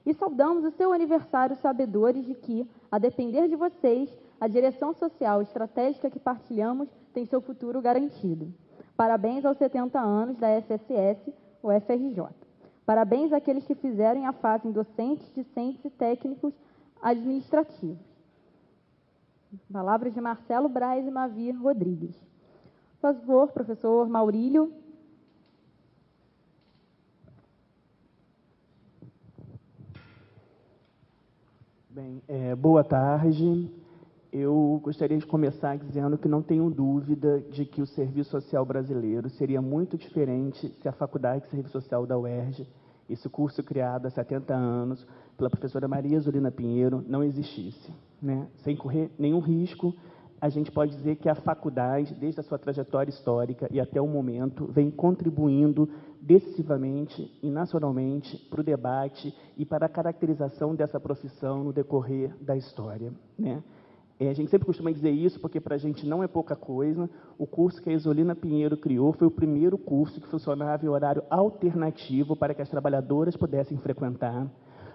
E saudamos o seu aniversário sabedores de que, a depender de vocês, a direção social estratégica que partilhamos tem seu futuro garantido. Parabéns aos 70 anos da SSS, UFRJ. Parabéns àqueles que fizeram e a fazem docentes, discentes e técnicos administrativos. Palavras de Marcelo Braz e Mavi Rodrigues. Por favor, professor Maurílio. Bem, boa tarde. Eu gostaria de começar dizendo que não tenho dúvida de que o serviço social brasileiro seria muito diferente se a Faculdade de Serviço Social da UERJ, esse curso criado há 70 anos pela professora Maria Zolina Pinheiro, não existisse, né? Sem correr nenhum risco, a gente pode dizer que a faculdade, desde a sua trajetória histórica e até o momento, vem contribuindo decisivamente e nacionalmente para o debate e para a caracterização dessa profissão no decorrer da história, né? A gente sempre costuma dizer isso porque para a gente não é pouca coisa. O curso que a Zolina Pinheiro criou foi o primeiro curso que funcionava em horário alternativo para que as trabalhadoras pudessem frequentar.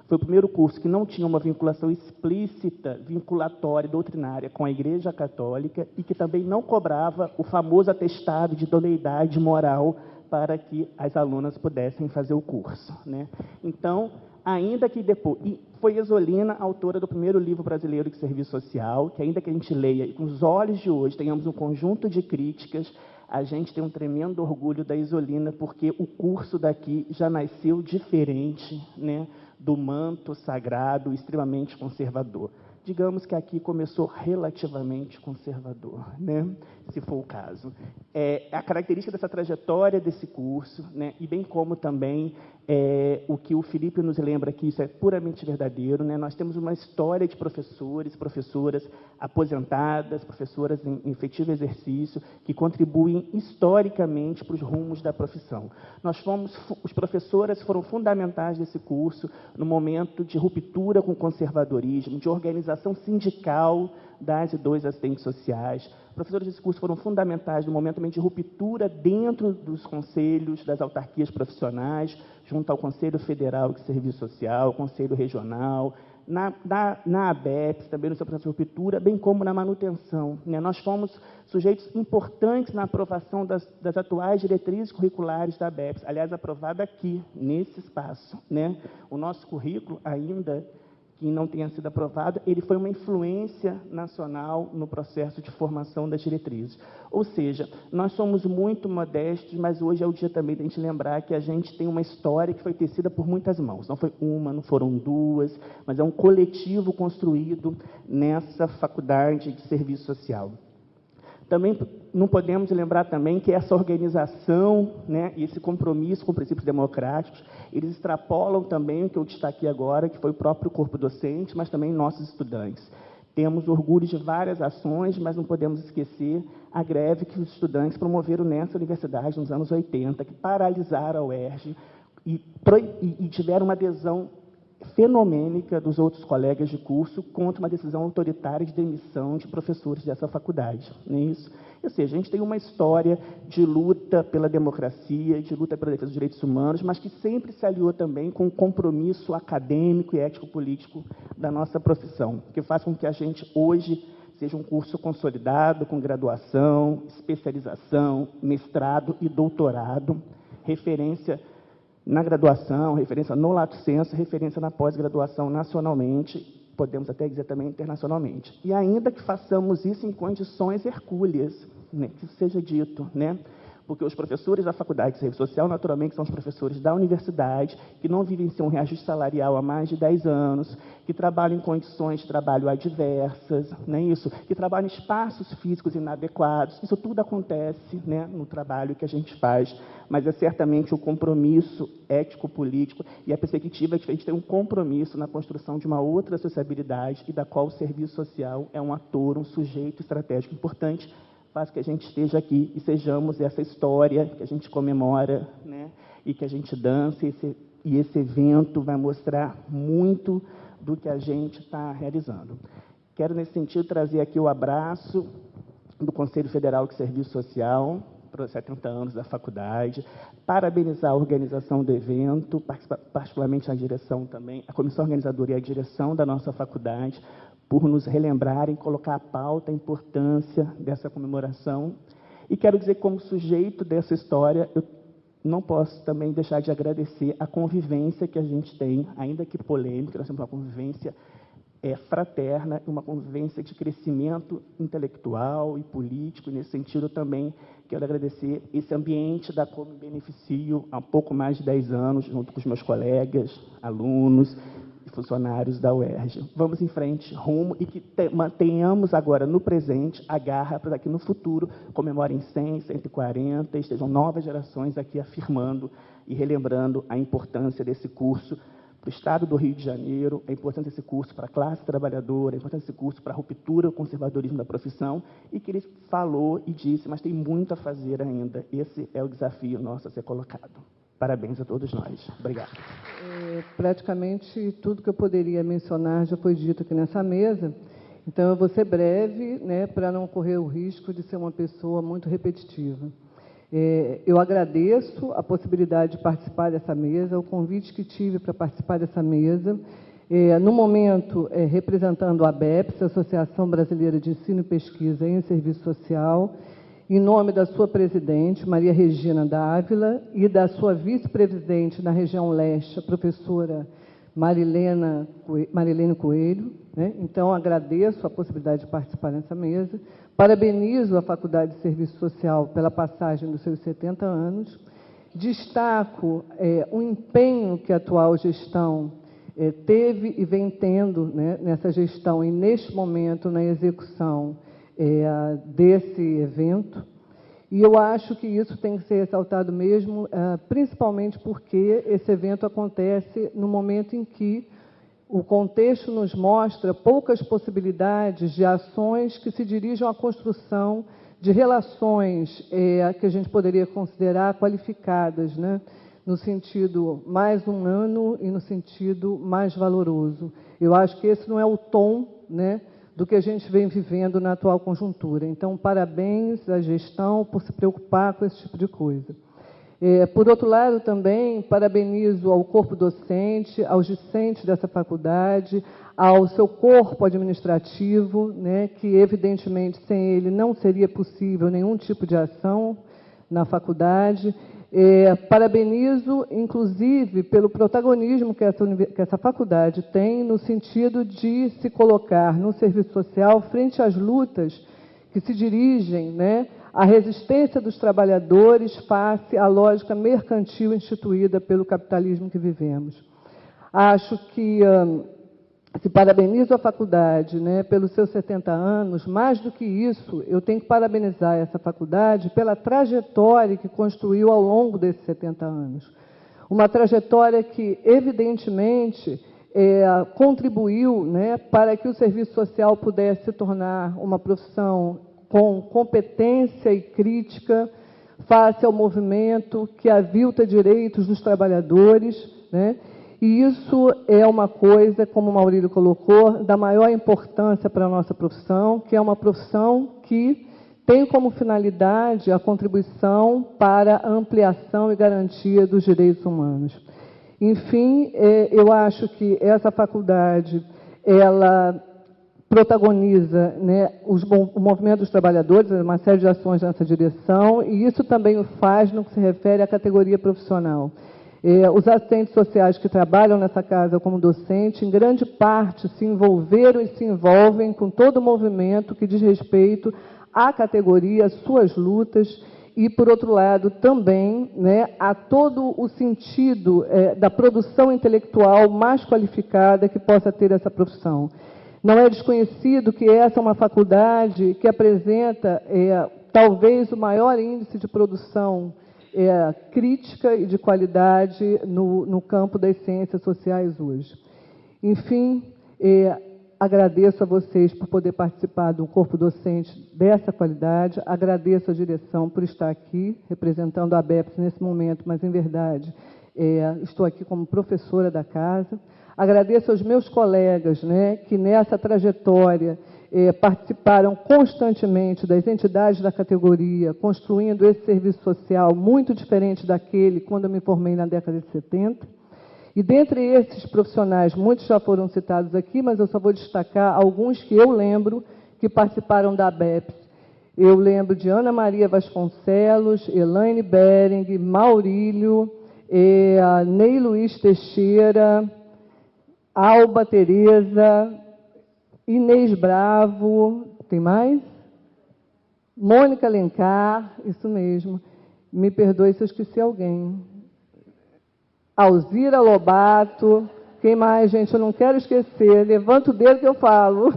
Foi o primeiro curso que não tinha uma vinculação explícita, vinculatória, doutrinária com a Igreja Católica e que também não cobrava o famoso atestado de idoneidade moral para que as alunas pudessem fazer o curso, né? Então, ainda que depois... E foi a Zolina, autora do primeiro livro brasileiro de serviço social, que ainda que a gente leia e com os olhos de hoje tenhamos um conjunto de críticas, a gente tem um tremendo orgulho da Zolina, porque o curso daqui já nasceu diferente, né, do manto sagrado extremamente conservador. Digamos que aqui começou relativamente conservador, né, se for o caso. A característica dessa trajetória desse curso, né, e bem como também o que o Felipe nos lembra aqui, isso é puramente verdadeiro, né, nós temos uma história de professores, professoras aposentadas, professoras em efetivo exercício, que contribuem historicamente para os rumos da profissão. Os professoras foram fundamentais desse curso no momento de ruptura com o conservadorismo, de organização organização sindical das e dos assistentes sociais. Professores desse curso foram fundamentais no momento também de ruptura dentro dos conselhos, das autarquias profissionais, junto ao Conselho Federal de Serviço Social, Conselho Regional, na ABEPS, também no seu processo de ruptura, bem como na manutenção. Né? Nós fomos sujeitos importantes na aprovação das atuais diretrizes curriculares da ABEPS, aliás, aprovada aqui, nesse espaço. Né? O nosso currículo, ainda que não tenha sido aprovado, ele foi uma influência nacional no processo de formação das diretrizes. Ou seja, nós somos muito modestos, mas hoje é o dia também de a gente lembrar que a gente tem uma história que foi tecida por muitas mãos. Não foi uma, não foram duas, mas é um coletivo construído nessa faculdade de serviço social. Também não podemos lembrar também que essa organização, né, e esse compromisso com princípios democráticos, eles extrapolam também o que eu destaquei agora, que foi o próprio corpo docente, mas também nossos estudantes. Temos orgulho de várias ações, mas não podemos esquecer a greve que os estudantes promoveram nessa universidade nos anos 80, que paralisaram a UERJ e tiveram uma adesão fenomênica dos outros colegas de curso contra uma decisão autoritária de demissão de professores dessa faculdade. Não é isso? Ou seja, a gente tem uma história de luta pela democracia, de luta pela defesa dos direitos humanos, mas que sempre se aliou também com o compromisso acadêmico e ético-político da nossa profissão, que faz com que a gente hoje seja um curso consolidado, com graduação, especialização, mestrado e doutorado, referência na graduação, referência no lato sensu, referência na pós-graduação nacionalmente, podemos até dizer também internacionalmente. E ainda que façamos isso em condições hercúleas, né, que seja dito, né? Porque os professores da Faculdade de Serviço Social, naturalmente, são os professores da universidade, que não vivenciam um reajuste salarial há mais de 10 anos, que trabalham em condições de trabalho adversas, não é isso? Que trabalham em espaços físicos inadequados. Isso tudo acontece, né, no trabalho que a gente faz, mas é certamente o compromisso ético-político e a perspectiva de que a gente tem um compromisso na construção de uma outra sociabilidade e da qual o serviço social é um ator, um sujeito estratégico importante, faz que a gente esteja aqui e sejamos essa história que a gente comemora, né, e que a gente dança, e esse evento vai mostrar muito do que a gente está realizando. Quero, nesse sentido, trazer aqui o abraço do Conselho Federal de Serviço Social, para os 70 anos da faculdade, parabenizar a organização do evento, particularmente a direção também, a comissão organizadora e a direção da nossa faculdade, por nos relembrarem, colocar a pauta, a importância dessa comemoração. E quero dizer, como sujeito dessa história, eu não posso também deixar de agradecer a convivência que a gente tem, ainda que polêmica, nós temos uma convivência fraterna, uma convivência de crescimento intelectual e político. E, nesse sentido, também quero agradecer esse ambiente da qual me beneficio há pouco mais de 10 anos, junto com os meus colegas, alunos e funcionários da UERJ. Vamos em frente, rumo, e que mantenhamos agora no presente a garra para que no futuro comemorem 100, 140, estejam novas gerações aqui afirmando e relembrando a importância desse curso para o Estado do Rio de Janeiro, a importância desse curso para a classe trabalhadora, a importância desse curso para a ruptura, o conservadorismo da profissão, e que ele falou e disse, mas tem muito a fazer ainda. Esse é o desafio nosso a ser colocado. Parabéns a todos nós. Obrigado. Praticamente tudo que eu poderia mencionar já foi dito aqui nessa mesa, então eu vou ser breve, né, para não correr o risco de ser uma pessoa muito repetitiva. Eu agradeço a possibilidade de participar dessa mesa, o convite que tive para participar dessa mesa, no momento representando a ABEPS, a Associação Brasileira de Ensino e Pesquisa em Serviço Social, em nome da sua presidente, Maria Regina Dávila, e da sua vice-presidente na região leste, a professora Marilene Coelho. Né? Então, agradeço a possibilidade de participar nessa mesa. Parabenizo a Faculdade de Serviço Social pela passagem dos seus 70 anos. Destaco o empenho que a atual gestão teve e vem tendo, né, nessa gestão e, neste momento, na execução desse evento, e eu acho que isso tem que ser ressaltado mesmo, principalmente porque esse evento acontece no momento em que o contexto nos mostra poucas possibilidades de ações que se dirijam à construção de relações que a gente poderia considerar qualificadas, né, no sentido mais humano e no sentido mais valoroso. Eu acho que esse não é o tom né, do que a gente vem vivendo na atual conjuntura. Então, parabéns à gestão por se preocupar com esse tipo de coisa. Por outro lado, também parabenizo ao corpo docente, aos discentes dessa faculdade, ao seu corpo administrativo, né, que, evidentemente, sem ele não seria possível nenhum tipo de ação na faculdade. Parabenizo, inclusive, pelo protagonismo que essa faculdade tem no sentido de se colocar no serviço social frente às lutas que se dirigem, né, à resistência dos trabalhadores face à lógica mercantil instituída pelo capitalismo que vivemos. Acho que se parabenizo a faculdade, né, pelos seus 70 anos, mais do que isso, eu tenho que parabenizar essa faculdade pela trajetória que construiu ao longo desses 70 anos. Uma trajetória que, evidentemente, contribuiu, né, para que o serviço social pudesse se tornar uma profissão com competência e crítica face ao movimento que avilta direitos dos trabalhadores, né? E isso é uma coisa, como o Maurílio colocou, da maior importância para a nossa profissão, que é uma profissão que tem como finalidade a contribuição para a ampliação e garantia dos direitos humanos. Enfim, eu acho que essa faculdade, ela protagoniza, né, o movimento dos trabalhadores, uma série de ações nessa direção, e isso também o faz no que se refere à categoria profissional. Os assistentes sociais que trabalham nessa casa como docente, em grande parte, se envolveram e se envolvem com todo o movimento que diz respeito à categoria, às suas lutas, e, por outro lado, também, né, a todo o sentido da produção intelectual mais qualificada que possa ter essa profissão. Não é desconhecido que essa é uma faculdade que apresenta talvez o maior índice de produção crítica e de qualidade no campo das ciências sociais hoje. Enfim, agradeço a vocês por poder participar do corpo docente dessa qualidade, agradeço a direção por estar aqui, representando a ABEPS nesse momento, mas, em verdade, estou aqui como professora da casa. Agradeço aos meus colegas, né, que nessa trajetória participaram constantemente das entidades da categoria, construindo esse serviço social muito diferente daquele quando eu me formei na década de 70. E dentre esses profissionais, muitos já foram citados aqui, mas eu só vou destacar alguns que eu lembro que participaram da ABEPS. Eu lembro de Ana Maria Vasconcelos, Elaine Bering, Maurílio, Ney Luiz Teixeira, Alba Tereza, Inês Bravo, tem mais? Mônica Alencar, isso mesmo. Me perdoe se eu esqueci alguém. Alzira Lobato, quem mais, gente? Eu não quero esquecer, levanta o dedo que eu falo.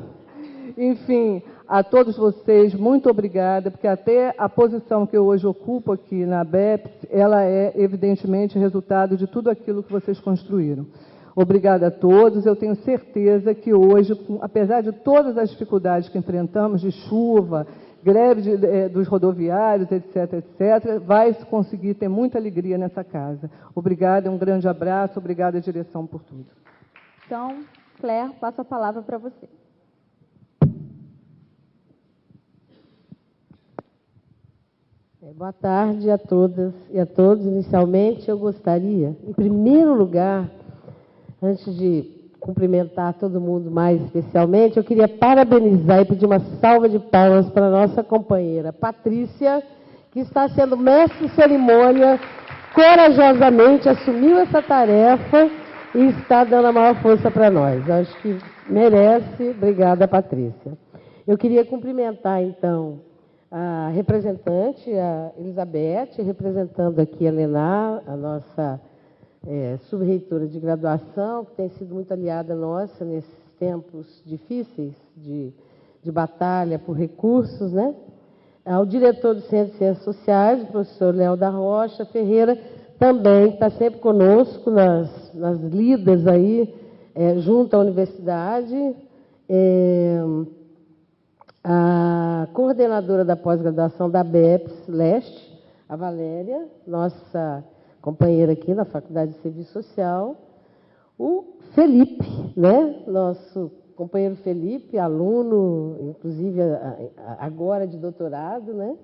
Enfim, a todos vocês, muito obrigada, porque até a posição que eu hoje ocupo aqui na ABEPS, ela é, evidentemente, resultado de tudo aquilo que vocês construíram. Obrigada a todos. Eu tenho certeza que hoje, apesar de todas as dificuldades que enfrentamos, de chuva, greve dos rodoviários, etc., etc., vai se conseguir ter muita alegria nessa casa. Obrigada, um grande abraço, obrigada à direção por tudo. Então, Claire, passo a palavra para você. Boa tarde a todas e a todos. Inicialmente, eu gostaria, em primeiro lugar, antes de cumprimentar todo mundo mais especialmente, eu queria parabenizar e pedir uma salva de palmas para a nossa companheira Patrícia, que está sendo mestre de cerimônia, corajosamente assumiu essa tarefa e está dando a maior força para nós. Acho que merece. Obrigada, Patrícia. Eu queria cumprimentar, então, a representante, a Elizabeth, representando aqui a Lenar, a nossa subreitora de graduação, que tem sido muito aliada nossa nesses tempos difíceis de batalha por recursos, né? Ao diretor do Centro de Ciências Sociais, o professor Léo da Rocha Ferreira, também está sempre conosco nas lidas aí, junto à universidade. A coordenadora da pós-graduação da ABEPS Leste, a Valéria, nossa companheira aqui na Faculdade de Serviço Social, o Felipe, né, nosso companheiro Felipe, aluno, inclusive agora de doutorado, né?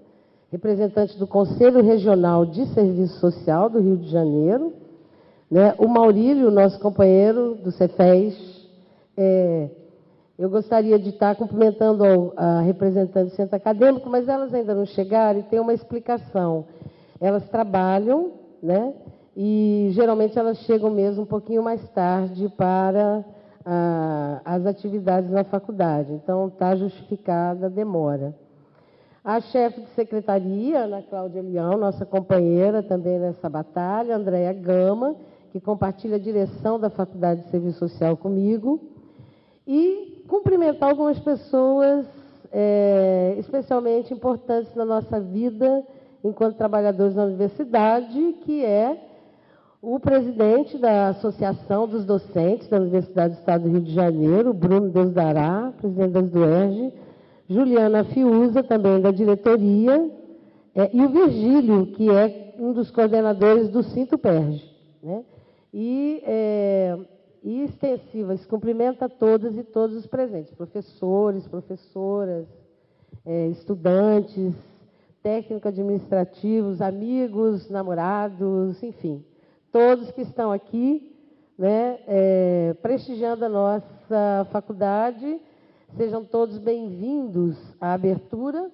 Representante do Conselho Regional de Serviço Social do Rio de Janeiro, né? O Maurílio, nosso companheiro do Cefes. Eu gostaria de estar cumprimentando a representante do centro acadêmico, mas elas ainda não chegaram e tem uma explicação. Elas trabalham, né? E geralmente elas chegam mesmo um pouquinho mais tarde para as atividades na faculdade. Então, está justificada a demora. A chefe de secretaria, Ana Cláudia Leão, nossa companheira também nessa batalha, Andréia Gama, que compartilha a direção da Faculdade de Serviço Social comigo. E cumprimentar algumas pessoas especialmente importantes na nossa vida enquanto trabalhadores da universidade, que é o presidente da Associação dos Docentes da Universidade do Estado do Rio de Janeiro, Bruno Deusdará, presidente da UERJ, Juliana Fiuza, também da diretoria, e o Virgílio, que é um dos coordenadores do Sinto-PERJ, né? E extensivas, cumprimenta todas e todos os presentes, professores, professoras, estudantes, técnicos administrativos, amigos, namorados, enfim, todos que estão aqui, né, prestigiando a nossa faculdade. Sejam todos bem-vindos à abertura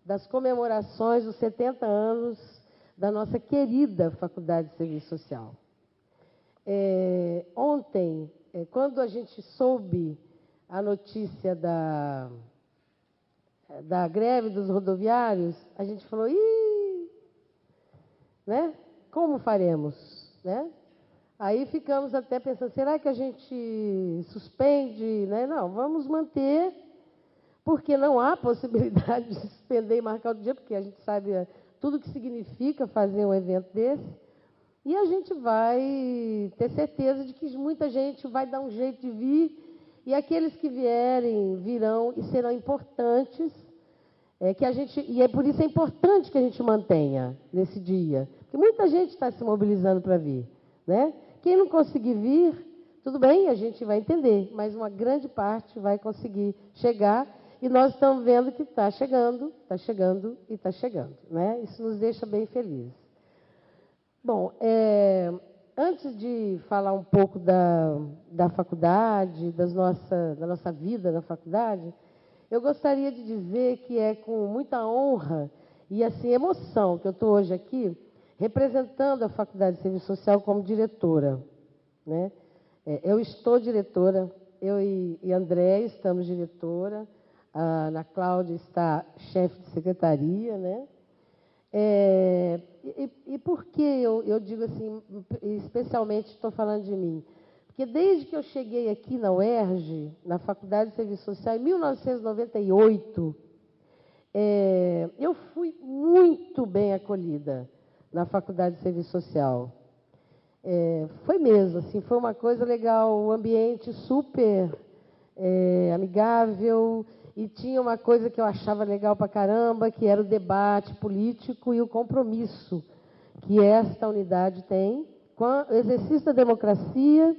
das comemorações dos 70 anos da nossa querida Faculdade de Serviço Social. Ontem, quando a gente soube a notícia da greve dos rodoviários, a gente falou, né? Como faremos? Né? Aí ficamos até pensando, será que a gente suspende? Né? Não, vamos manter, porque não há possibilidade de suspender e marcar outro dia, porque a gente sabe tudo o que significa fazer um evento desse. E a gente vai ter certeza de que muita gente vai dar um jeito de vir, e aqueles que vierem, virão e serão importantes, e é por isso importante que a gente mantenha nesse dia, porque muita gente está se mobilizando para vir. Né? Quem não conseguir vir, tudo bem, a gente vai entender, mas uma grande parte vai conseguir chegar, e nós estamos vendo que está chegando e está chegando. Né? Isso nos deixa bem felizes. Bom, antes de falar um pouco da faculdade, da nossa vida na faculdade, eu gostaria de dizer que é com muita honra e assim emoção que eu estou hoje aqui, representando a Faculdade de Serviço Social como diretora. Né? Eu estou diretora, eu e André estamos diretora, a Ana Cláudia está chefe de secretaria, né? E por que eu digo assim, especialmente estou falando de mim? Porque desde que eu cheguei aqui na UERJ, na Faculdade de Serviço Social, em 1998, eu fui muito bem acolhida na Faculdade de Serviço Social. Foi mesmo, assim, foi uma coisa legal, o ambiente super amigável, e tinha uma coisa que eu achava legal pra caramba, que era o debate político e o compromisso que esta unidade tem com o exercício da democracia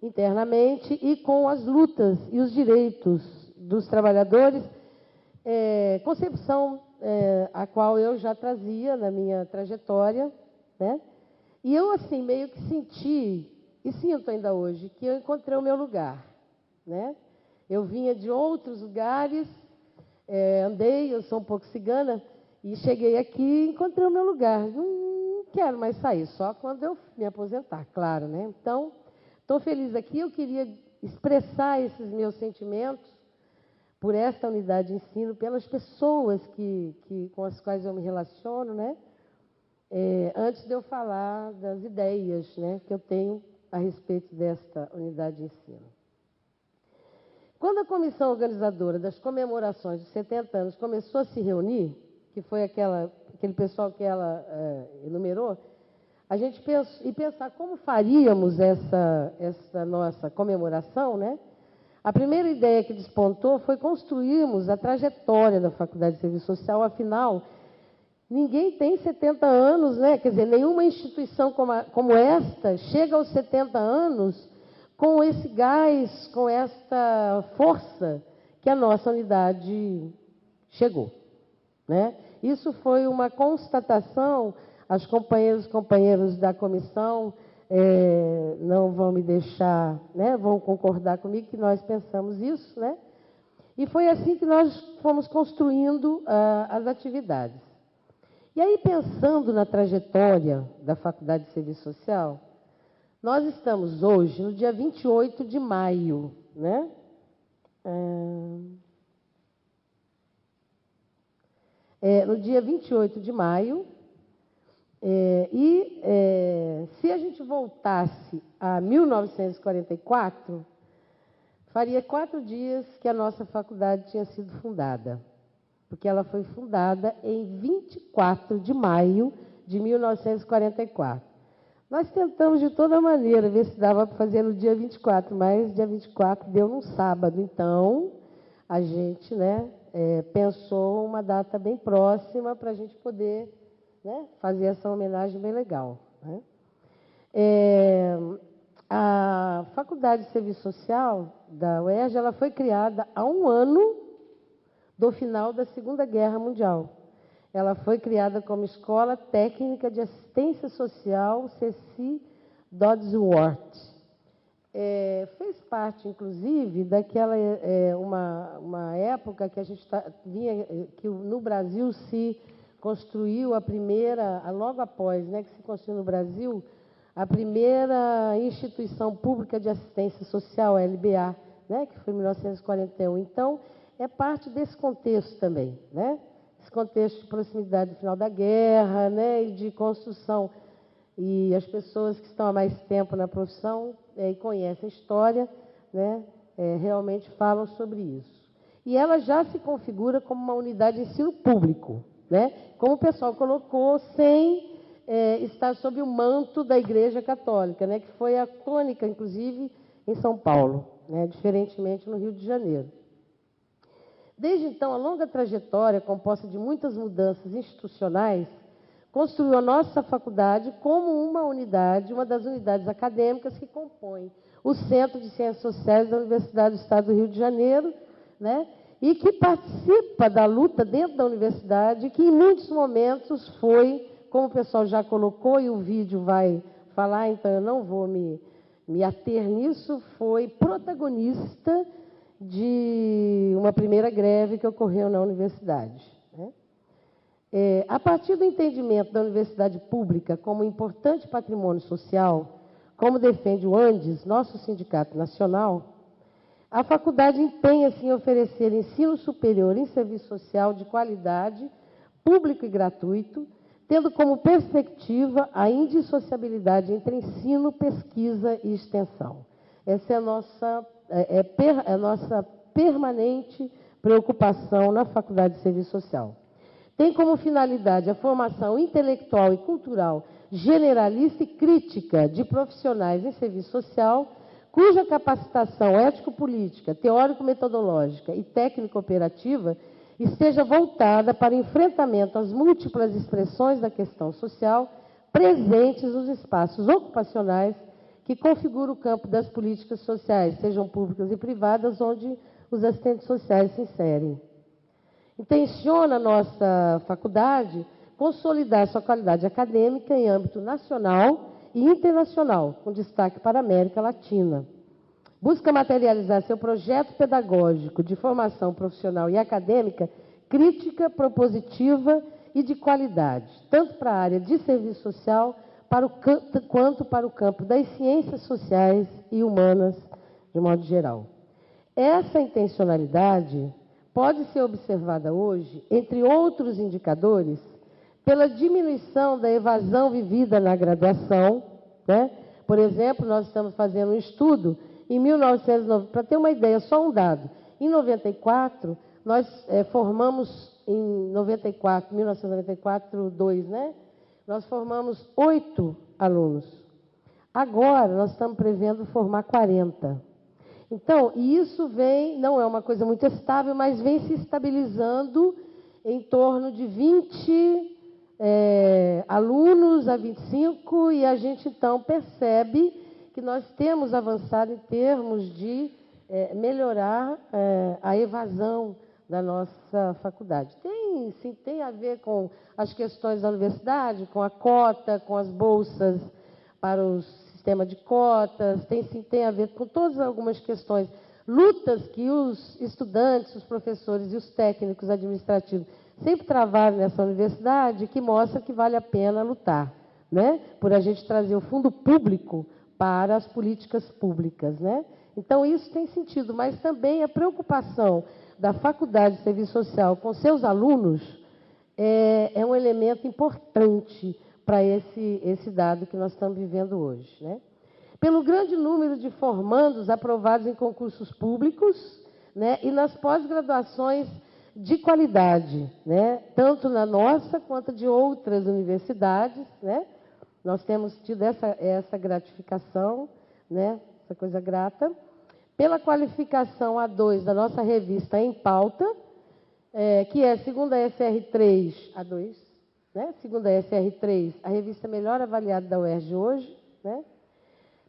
internamente e com as lutas e os direitos dos trabalhadores, concepção a qual eu já trazia na minha trajetória, né? E eu, assim, meio que senti, e sinto ainda hoje, que eu encontrei o meu lugar, né? Eu vinha de outros lugares, andei, eu sou um pouco cigana, e cheguei aqui e encontrei o meu lugar. Não quero mais sair, só quando eu me aposentar, claro, né? Então, estou feliz aqui, eu queria expressar esses meus sentimentos por esta unidade de ensino, pelas pessoas com as quais eu me relaciono, né? Antes de eu falar das ideias, né, que eu tenho a respeito desta unidade de ensino. Quando a comissão organizadora das comemorações de 70 anos começou a se reunir, que foi aquele pessoal que ela enumerou, a gente pensar como faríamos essa nossa comemoração, né? A primeira ideia que despontou foi construirmos a trajetória da Faculdade de Serviço Social, afinal, ninguém tem 70 anos, né? Quer dizer, nenhuma instituição como esta chega aos 70 anos com esse gás, com esta força que a nossa unidade chegou, né? Isso foi uma constatação, as companheiras e companheiros da comissão não vão me deixar, né, vão concordar comigo que nós pensamos isso, né? E foi assim que nós fomos construindo as atividades. E aí, pensando na trajetória da Faculdade de Serviço Social, nós estamos hoje no dia 28 de maio, né? No dia 28 de maio, se a gente voltasse a 1944, faria 4 dias que a nossa faculdade tinha sido fundada, porque ela foi fundada em 24 de maio de 1944. Nós tentamos de toda maneira ver se dava para fazer no dia 24, mas dia 24 deu num sábado, então a gente, né, pensou uma data bem próxima para a gente poder, né, fazer essa homenagem bem legal, né? A Faculdade de Serviço Social da UERJ, ela foi criada há 1 ano do final da Segunda Guerra Mundial. Ela foi criada como Escola Técnica de Assistência Social Ceci Dodsworth. Fez parte, inclusive, daquela uma época que a gente vinha, que no Brasil se construiu a primeira, logo após, né, que se construiu no Brasil, a primeira instituição pública de assistência social, a LBA, né, que foi em 1941. Então, é parte desse contexto também, né? Esse contexto de proximidade do final da guerra, né, e de construção. E as pessoas que estão há mais tempo na profissão e conhecem a história, né, realmente falam sobre isso. E ela já se configura como uma unidade de ensino público, né, como o pessoal colocou, sem estar sob o manto da Igreja Católica, né, que foi a tônica, inclusive, em São Paulo, né, diferentemente no Rio de Janeiro. Desde então, a longa trajetória, composta de muitas mudanças institucionais, construiu a nossa faculdade como uma unidade, uma das unidades acadêmicas que compõe o Centro de Ciências Sociais da Universidade do Estado do Rio de Janeiro, né? E que participa da luta dentro da universidade, que em muitos momentos foi, como o pessoal já colocou, e o vídeo vai falar, então eu não vou me ater nisso, foi protagonista de uma primeira greve que ocorreu na universidade, né? A partir do entendimento da universidade pública como importante patrimônio social, como defende o ANDES, nosso sindicato nacional, a faculdade empenha-se em oferecer ensino superior em serviço social de qualidade, público e gratuito, tendo como perspectiva a indissociabilidade entre ensino, pesquisa e extensão. Essa é a nossa permanente preocupação na Faculdade de Serviço Social. Tem como finalidade a formação intelectual e cultural generalista e crítica de profissionais em serviço social, cuja capacitação ético-política, teórico-metodológica e técnico-operativa esteja voltada para enfrentamento às múltiplas expressões da questão social presentes nos espaços ocupacionais que configuram o campo das políticas sociais, sejam públicas e privadas, onde os assistentes sociais se inserem. Intenciona a nossa faculdade consolidar sua qualidade acadêmica em âmbito nacional e internacional, com destaque para a América Latina. Busca materializar seu projeto pedagógico de formação profissional e acadêmica crítica, propositiva e de qualidade, tanto para a área de serviço social quanto para o campo das ciências sociais e humanas, de modo geral. Essa intencionalidade pode ser observada hoje, entre outros indicadores, pela diminuição da evasão vivida na graduação, né? Por exemplo, nós estamos fazendo um estudo em 1990, para ter uma ideia, só um dado. Em 94, nós formamos, em 1994, 2, né? Nós formamos 8 alunos. Agora, nós estamos prevendo formar 40. Então, e isso vem, não é uma coisa muito estável, mas vem se estabilizando em torno de 20 alunos a 25, e a gente, então, percebe que nós temos avançado em termos de melhorar a evasão da nossa faculdade. Sim, tem a ver com as questões da universidade, com a cota, com as bolsas para o sistema de cotas, tem a ver com todas algumas questões, lutas que os estudantes, os professores e os técnicos administrativos sempre travaram nessa universidade, que mostra que vale a pena lutar, né? Por a gente trazer o fundo público para as políticas públicas, né? Então, isso tem sentido, mas também a preocupação da Faculdade de Serviço Social com seus alunos é um elemento importante para esse dado que nós estamos vivendo hoje, né? Pelo grande número de formandos aprovados em concursos públicos, né, e nas pós-graduações de qualidade, né, tanto na nossa quanto de outras universidades, né? Nós temos tido essa gratificação, né, essa coisa grata, pela qualificação A2 da nossa revista Em Pauta, que é, segundo a SR3, A2, né, segundo a SR3, a revista melhor avaliada da UERJ hoje, né,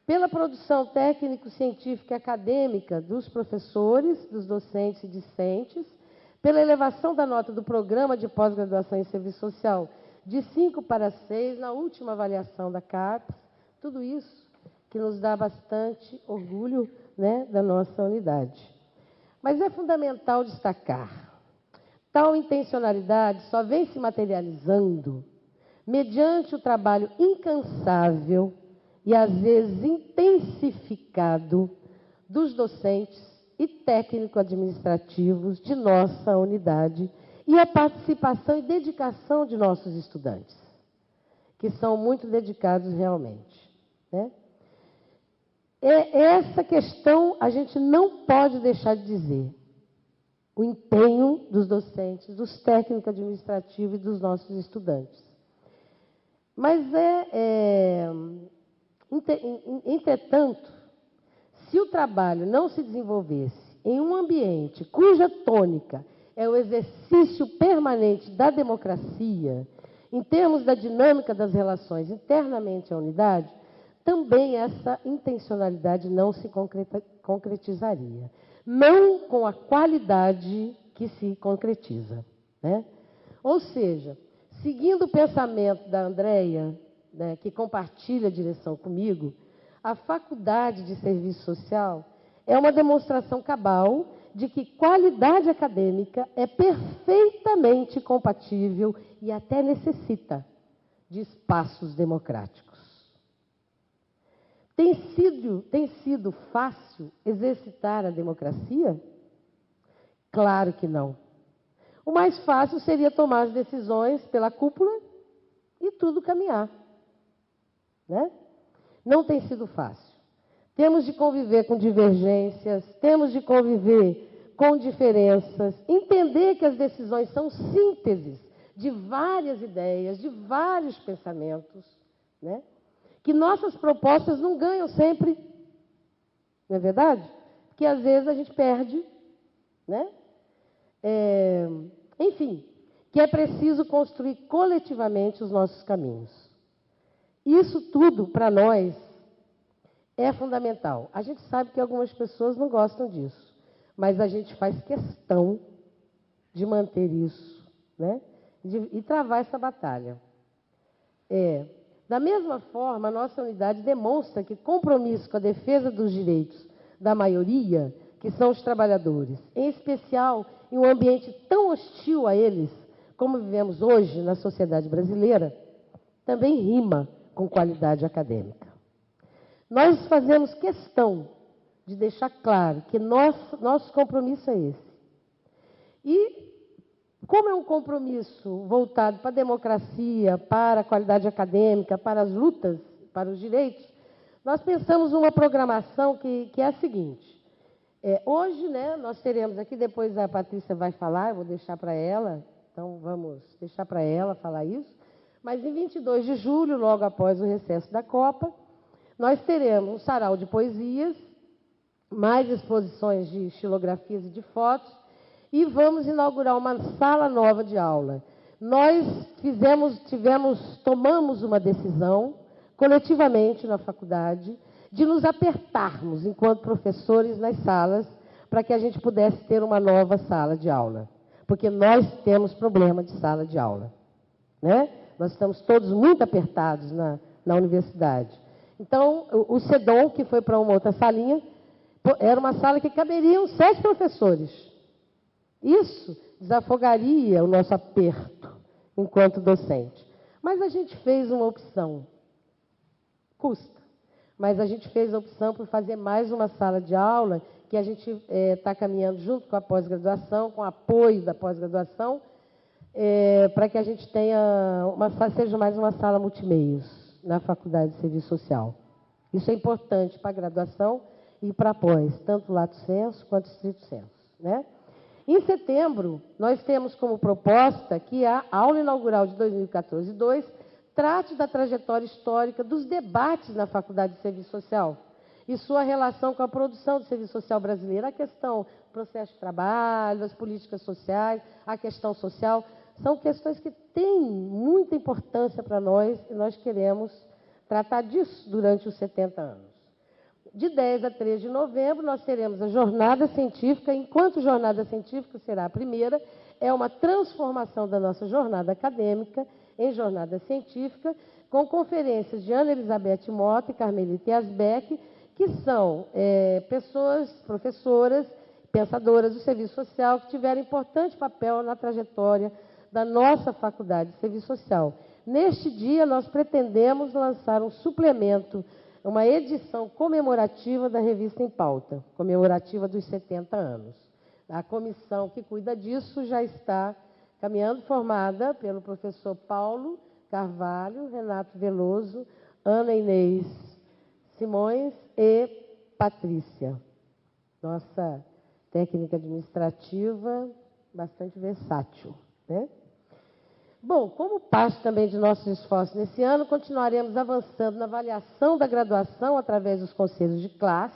pela produção técnico-científica e acadêmica dos professores, dos docentes e discentes, pela elevação da nota do programa de pós-graduação em serviço social de 5 para 6 na última avaliação da CAPES, tudo isso que nos dá bastante orgulho, né, da nossa unidade. Mas é fundamental destacar, tal intencionalidade só vem se materializando mediante o trabalho incansável e, às vezes, intensificado dos docentes e técnico-administrativos de nossa unidade e a participação e dedicação de nossos estudantes, que são muito dedicados realmente, né? Essa questão a gente não pode deixar de dizer. O empenho dos docentes, dos técnicos administrativos e dos nossos estudantes. Mas entretanto, se o trabalho não se desenvolvesse em um ambiente cuja tônica é o exercício permanente da democracia, em termos da dinâmica das relações internamente à unidade, também essa intencionalidade não se concretizaria. Não com a qualidade que se concretiza, né? Ou seja, seguindo o pensamento da Andréia, né, que compartilha a direção comigo, a Faculdade de Serviço Social é uma demonstração cabal de que qualidade acadêmica é perfeitamente compatível e até necessita de espaços democráticos. Tem sido fácil exercitar a democracia? Claro que não. O mais fácil seria tomar as decisões pela cúpula e tudo caminhar, né? Não tem sido fácil. Temos de conviver com divergências, temos de conviver com diferenças, entender que as decisões são sínteses de várias ideias, de vários pensamentos, né? Que nossas propostas não ganham sempre, não é verdade? Porque às vezes a gente perde, né? Enfim, que é preciso construir coletivamente os nossos caminhos. Isso tudo, para nós, é fundamental. A gente sabe que algumas pessoas não gostam disso, mas a gente faz questão de manter isso, né? E travar essa batalha. Da mesma forma, a nossa unidade demonstra que compromisso com a defesa dos direitos da maioria, que são os trabalhadores, em especial em um ambiente tão hostil a eles, como vivemos hoje na sociedade brasileira, também rima com qualidade acadêmica. Nós fazemos questão de deixar claro que nosso compromisso é esse. E, como é um compromisso voltado para a democracia, para a qualidade acadêmica, para as lutas, para os direitos, nós pensamos uma programação que é a seguinte. Hoje, né, nós teremos aqui, depois a Patrícia vai falar, eu vou deixar para ela, então vamos deixar para ela falar isso, mas em 22 de julho, logo após o recesso da Copa, nós teremos um sarau de poesias, mais exposições de estilografias e de fotos, e vamos inaugurar uma sala nova de aula. Nós tomamos uma decisão coletivamente na faculdade de nos apertarmos enquanto professores nas salas para que a gente pudesse ter uma nova sala de aula. Porque nós temos problema de sala de aula, né? Nós estamos todos muito apertados na universidade. Então, o SEDOM, que foi para uma outra salinha, era uma sala que caberiam 7 professores. Isso desafogaria o nosso aperto enquanto docente. Mas a gente fez uma opção. Custa. Mas a gente fez a opção por fazer mais uma sala de aula, que a gente está caminhando junto com a pós-graduação, com o apoio da pós-graduação, para que a gente tenha seja mais uma sala multimeios na Faculdade de Serviço Social. Isso é importante para a graduação e para a pós, tanto lato sensu quanto estrito sensu, né? Em setembro, nós temos como proposta que a aula inaugural de 2014-2 trate da trajetória histórica dos debates na Faculdade de Serviço Social e sua relação com a produção do serviço social brasileiro, a questão do processo de trabalho, as políticas sociais, a questão social, são questões que têm muita importância para nós e nós queremos tratar disso durante os 70 anos. De 10 a 13 de novembro, nós teremos a jornada científica. Enquanto jornada científica será a primeira, é uma transformação da nossa jornada acadêmica em jornada científica, com conferências de Ana Elizabeth Mota e Carmelita Yazbeck, que são pessoas, professoras, pensadoras do serviço social, que tiveram importante papel na trajetória da nossa Faculdade de Serviço Social. Neste dia, nós pretendemos lançar um suplemento, uma edição comemorativa da Revista em Pauta, comemorativa dos 70 anos. A comissão que cuida disso já está caminhando, formada pelo professor Paulo Carvalho, Renato Veloso, Ana Inês Simões e Patrícia. Nossa técnica administrativa bastante versátil, né? Bom, como parte também de nossos esforços nesse ano, continuaremos avançando na avaliação da graduação através dos conselhos de classe,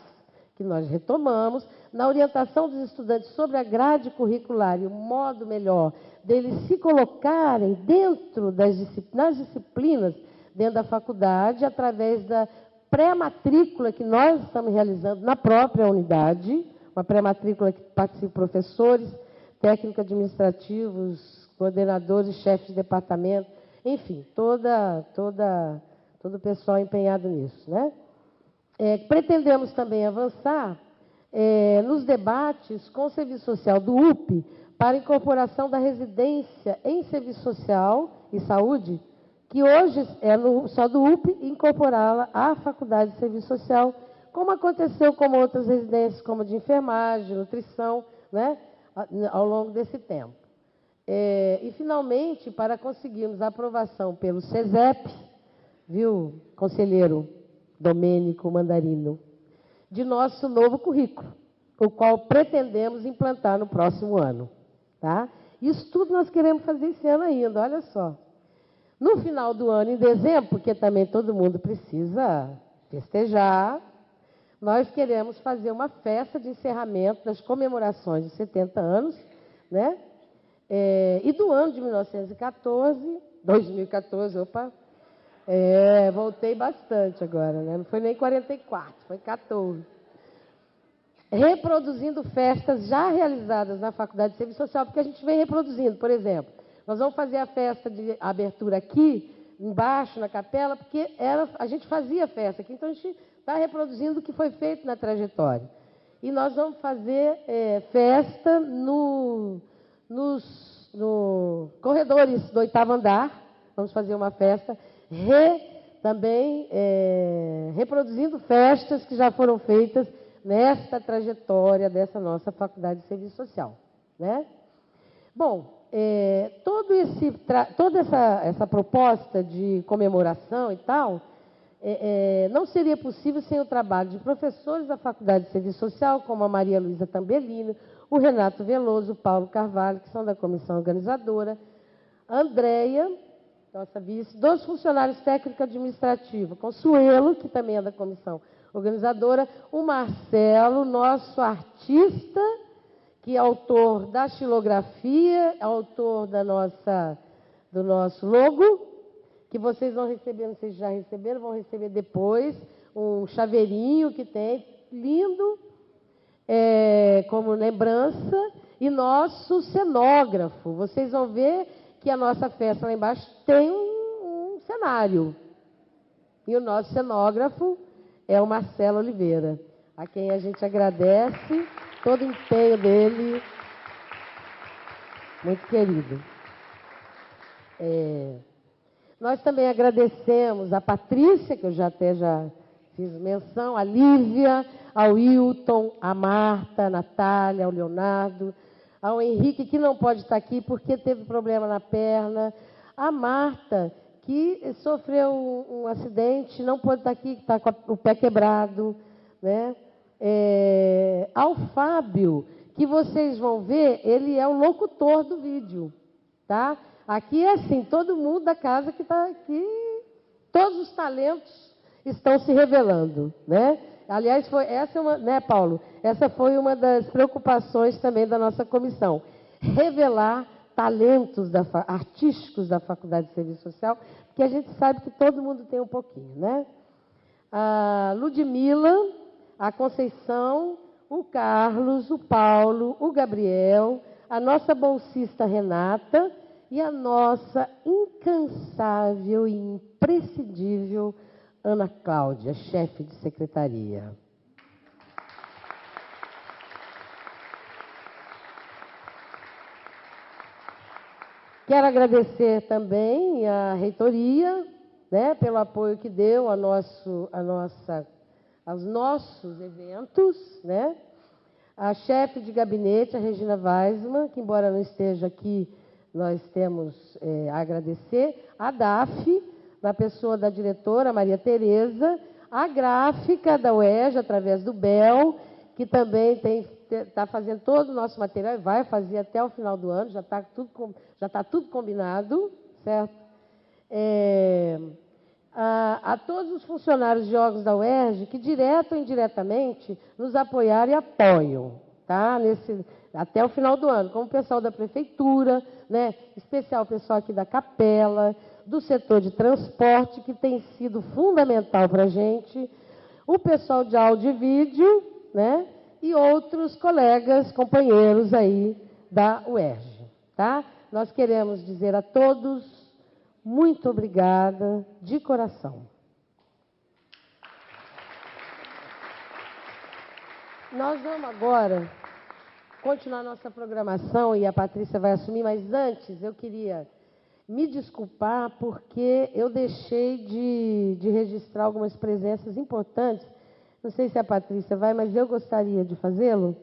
que nós retomamos, na orientação dos estudantes sobre a grade curricular e o modo melhor deles se colocarem dentro das disciplinas dentro da faculdade, através da pré-matrícula que nós estamos realizando na própria unidade, uma pré-matrícula que participam professores, técnicos administrativos, coordenadores, chefes de departamento, enfim, todo o pessoal empenhado nisso, né? Pretendemos também avançar nos debates com o serviço social do UP para incorporação da residência em serviço social e saúde, que hoje é só do UP, incorporá-la à Faculdade de Serviço Social, como aconteceu com outras residências, como de enfermagem, nutrição, né, ao longo desse tempo. E, finalmente, para conseguirmos a aprovação pelo SESEP, viu, conselheiro Domênico Mandarino, de nosso novo currículo, o qual pretendemos implantar no próximo ano. Tá? Isso tudo nós queremos fazer esse ano ainda, olha só. No final do ano, em dezembro, porque também todo mundo precisa festejar, nós queremos fazer uma festa de encerramento das comemorações de 70 anos, né? E do ano de 2014, opa, voltei bastante agora, né? Não foi nem 44, foi 14. Reproduzindo festas já realizadas na Faculdade de Serviço Social, porque a gente vem reproduzindo, por exemplo, nós vamos fazer a festa de abertura aqui, embaixo, na capela, porque a gente fazia festa aqui, então a gente está reproduzindo o que foi feito na trajetória. E nós vamos fazer festa nos corredores do 8º andar, vamos fazer uma festa, também reproduzindo festas que já foram feitas nesta trajetória dessa nossa Faculdade de Serviço Social, né? Bom, toda essa proposta de comemoração e tal, não seria possível sem o trabalho de professores da Faculdade de Serviço Social, como a Maria Luísa Tambellini, o Renato Veloso, o Paulo Carvalho, que são da comissão organizadora, a Andréia, nossa vice, 2 funcionários técnico-administrativos, Consuelo, que também é da comissão organizadora, o Marcelo, nosso artista, que é autor da xilografia, autor do nosso logo, que vocês vão receber, não sei se já receberam, vão receber depois, um chaveirinho que tem, lindo, como lembrança, e nosso cenógrafo. Vocês vão ver que a nossa festa lá embaixo tem um cenário. E o nosso cenógrafo é o Marcelo Oliveira, a quem a gente agradece todo o empenho dele, muito querido. Nós também agradecemos a Patrícia, que eu já fiz menção, a Lívia, ao Wilton, a Marta, a Natália, ao Leonardo, ao Henrique, que não pode estar aqui porque teve problema na perna, a Marta, que sofreu um acidente, não pode estar aqui, que está com o pé quebrado, né? Ao Fábio, que vocês vão ver, ele é o locutor do vídeo, tá? Aqui é assim, todo mundo da casa que está aqui, todos os talentos estão se revelando, né? Aliás, né, Paulo? Essa foi uma das preocupações também da nossa comissão, revelar talentos artísticos da Faculdade de Serviço Social, porque a gente sabe que todo mundo tem um pouquinho, né? A Ludmila, a Conceição, o Carlos, o Paulo, o Gabriel, a nossa bolsista Renata e a nossa incansável e imprescindível Ana Cláudia, chefe de secretaria. Quero agradecer também à reitoria, né, pelo apoio que deu aos nossos eventos, né? A chefe de gabinete, a Regina Weisman, que embora não esteja aqui, nós temos a agradecer, a DAF, na pessoa da diretora Maria Tereza, a gráfica da UERJ, através do BEL, que também está fazendo todo o nosso material e vai fazer até o final do ano, já está tudo combinado, certo? A todos os funcionários de órgãos da UERJ que, direto ou indiretamente, nos apoiaram e apoiam, tá? Até o final do ano, como o pessoal da prefeitura, né? Especial o pessoal aqui da capela, do setor de transporte, que tem sido fundamental para a gente, o pessoal de áudio e vídeo, né? E outros colegas, companheiros aí da UERJ, tá? Nós queremos dizer a todos muito obrigada, de coração. Nós vamos agora continuar nossa programação e a Patrícia vai assumir, mas antes eu queria me desculpar porque eu deixei de registrar algumas presenças importantes. Não sei se a Patrícia vai, mas eu gostaria de fazê-lo,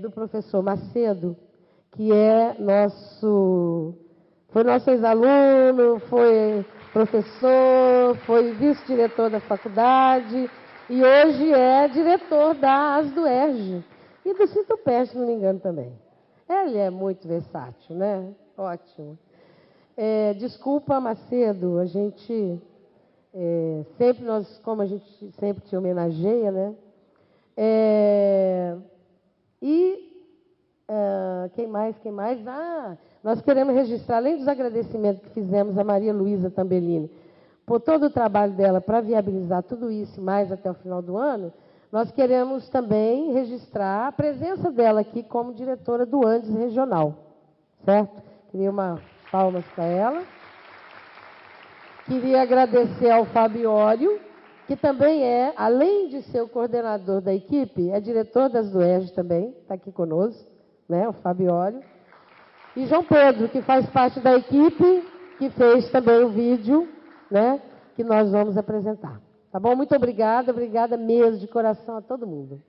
do professor Macedo, que foi nosso ex-aluno, foi professor, foi vice-diretor da faculdade e hoje é diretor da ASDUERJ e do Citopest, se não me engano, também. Ele é muito versátil, né? Ótimo. Desculpa, Macedo, a gente como a gente sempre te homenageia, né? Quem mais? Nós queremos registrar, além dos agradecimentos que fizemos a Maria Luísa Tambellini, por todo o trabalho dela para viabilizar tudo isso, mais até o final do ano, nós queremos também registrar a presença dela aqui como diretora do Andes Regional, certo? Queria uma palmas para ela. Queria agradecer ao Fabiório, que também além de ser o coordenador da equipe, é diretor das UERJ também, está aqui conosco, né, o Fabiório. E João Pedro, que faz parte da equipe, que fez também o vídeo, né, que nós vamos apresentar. Tá bom? Muito obrigada mesmo, de coração, a todo mundo.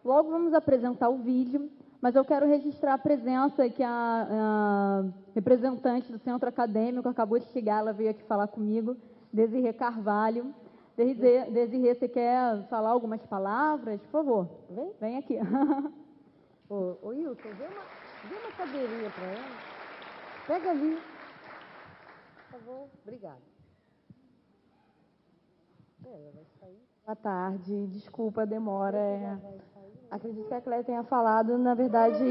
Logo vamos apresentar o vídeo, mas eu quero registrar a presença que a representante do Centro Acadêmico acabou de chegar, ela veio aqui falar comigo, Desirê Carvalho. Desirê, você quer falar algumas palavras? Por favor, vem aqui. Ô Wilton, dê uma cadeirinha para ela. Pega ali. Por favor, obrigada. Ela vai sair. Boa tarde, desculpa a demora. Acredito que a Cléia tenha falado, na verdade,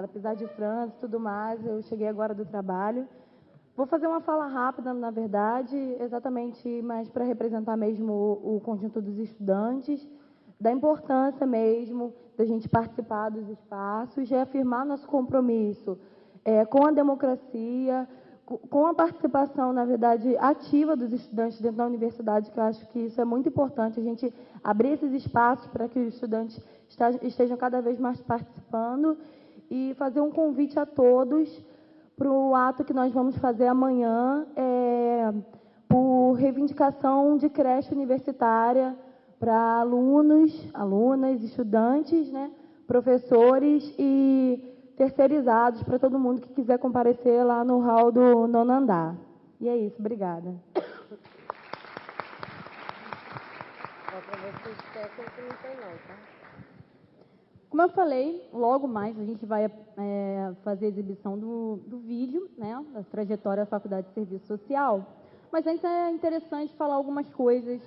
apesar de trânsito e tudo mais, eu cheguei agora do trabalho, Vou fazer uma fala rápida, na verdade, exatamente mais para representar mesmo o conjunto dos estudantes, da importância mesmo da gente participar dos espaços, reafirmar nosso compromisso com a democracia, com a participação, na verdade, ativa dos estudantes dentro da universidade, que eu acho que isso é muito importante, a gente abrir esses espaços para que os estudantes estejam cada vez mais participando e fazer um convite a todos para o ato que nós vamos fazer amanhã, por reivindicação de creche universitária para alunos, alunas, estudantes, né, professores e terceirizados, para todo mundo que quiser comparecer lá no hall do 9º andar. E é isso, obrigada. Como eu falei, logo mais a gente vai fazer a exibição do vídeo, né, da trajetória da Faculdade de Serviço Social, mas antes é interessante falar algumas coisas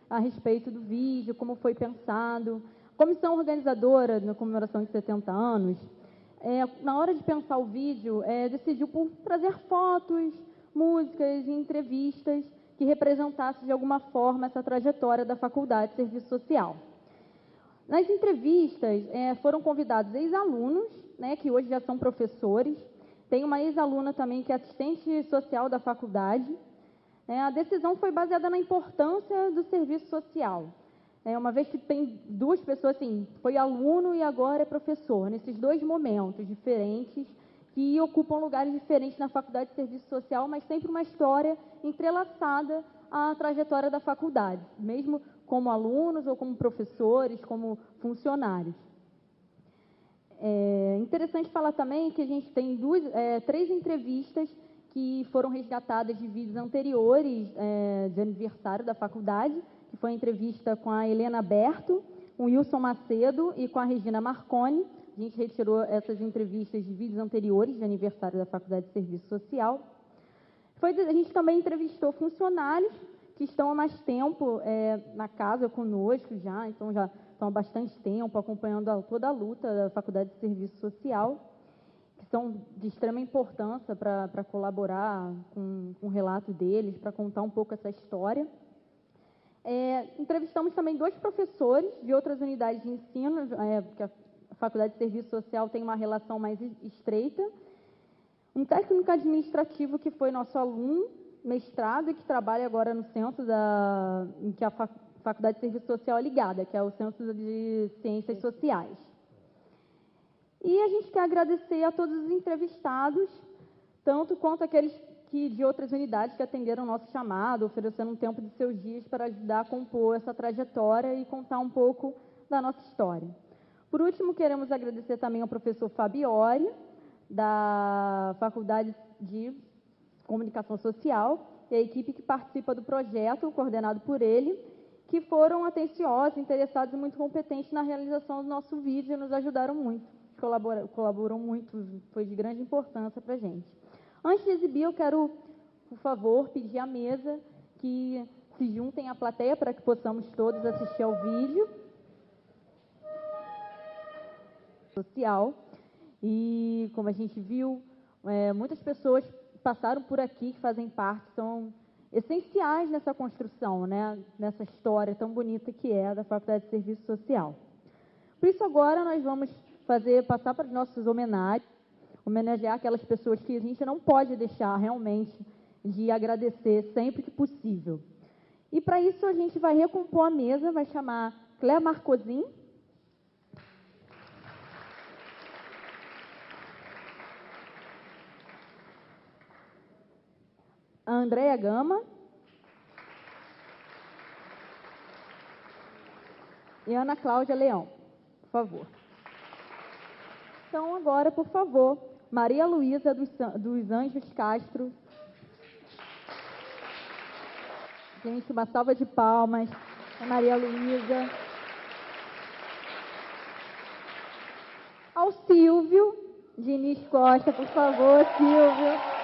a respeito do vídeo, como foi pensado. A comissão organizadora da comemoração de 70 anos, na hora de pensar o vídeo, decidiu por trazer fotos, músicas e entrevistas que representassem de alguma forma essa trajetória da Faculdade de Serviço Social. Nas entrevistas, foram convidados ex-alunos, né, que hoje já são professores. Tem uma ex-aluna também que é assistente social da faculdade. A decisão foi baseada na importância do serviço social. Uma vez que tem duas pessoas, assim, foi aluno e agora é professor, nesses dois momentos diferentes, que ocupam lugares diferentes na Faculdade de Serviço Social, mas sempre uma história entrelaçada à trajetória da faculdade, mesmo como alunos ou como professores, como funcionários. É interessante falar também que a gente tem três entrevistas que foram resgatadas de vídeos anteriores de aniversário da faculdade, que foi a entrevista com a Helena Berto, com o Wilson Macedo e com a Regina Marconi. A gente retirou essas entrevistas de vídeos anteriores de aniversário da Faculdade de Serviço Social. A gente também entrevistou funcionários que estão há mais tempo na casa conosco já, então já estão há bastante tempo acompanhando toda a luta da Faculdade de Serviço Social, que são de extrema importância para colaborar com o relato deles, para contar um pouco essa história. Entrevistamos também dois professores de outras unidades de ensino, porque a Faculdade de Serviço Social tem uma relação mais estreita. Um técnico administrativo que foi nosso aluno, mestrado, e que trabalha agora no centro em que a Faculdade de Serviço Social é ligada, que é o Centro de Ciências Sociais. E a gente quer agradecer a todos os entrevistados, tanto quanto aqueles de outras unidades que atenderam o nosso chamado, oferecendo um tempo de seus dias para ajudar a compor essa trajetória e contar um pouco da nossa história. Por último, queremos agradecer também ao professor Fabiori, da Faculdade de Comunicação Social, e a equipe que participa do projeto, coordenado por ele, que foram atenciosos, interessados e muito competentes na realização do nosso vídeo e nos ajudaram muito, colaboram muito, foi de grande importância para a gente. Antes de exibir, eu quero, por favor, pedir à mesa que se juntem à plateia para que possamos todos assistir ao vídeo social. E, como a gente viu, muitas pessoas passaram por aqui, que fazem parte, são essenciais nessa construção, né, nessa história tão bonita que é a da Faculdade de Serviço Social. Por isso, agora, nós vamos passar para os nossos homenagear aquelas pessoas que a gente não pode deixar realmente de agradecer sempre que possível. E, para isso, a gente vai recompor a mesa, vai chamar Cléa Marcosin, a Andréia Gama e a Ana Cláudia Leão, por favor. Então, agora, por favor, Maria Luísa dos Anjos Castro. Gente, uma salva de palmas a Maria Luísa. Ao Silvio Diniz Costa, por favor, Silvio.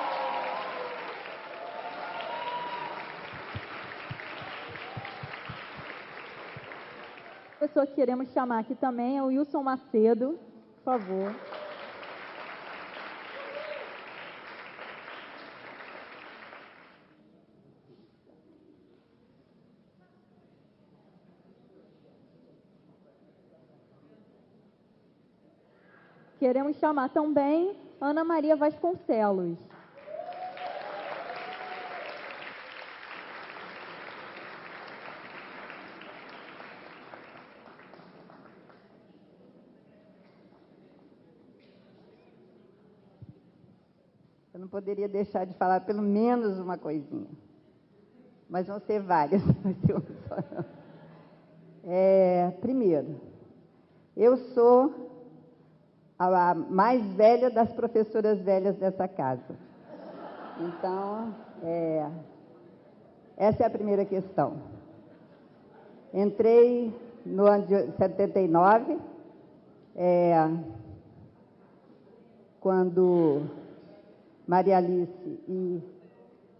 A pessoa que queremos chamar aqui também é o Wilson Macedo, por favor. Queremos chamar também Ana Maria Vasconcelos. Eu não poderia deixar de falar pelo menos uma coisinha. Mas vão ser várias, não vai ser uma só não. Primeiro, eu sou a mais velha das professoras velhas dessa casa. Então, essa é a primeira questão. Entrei no ano de 79, quando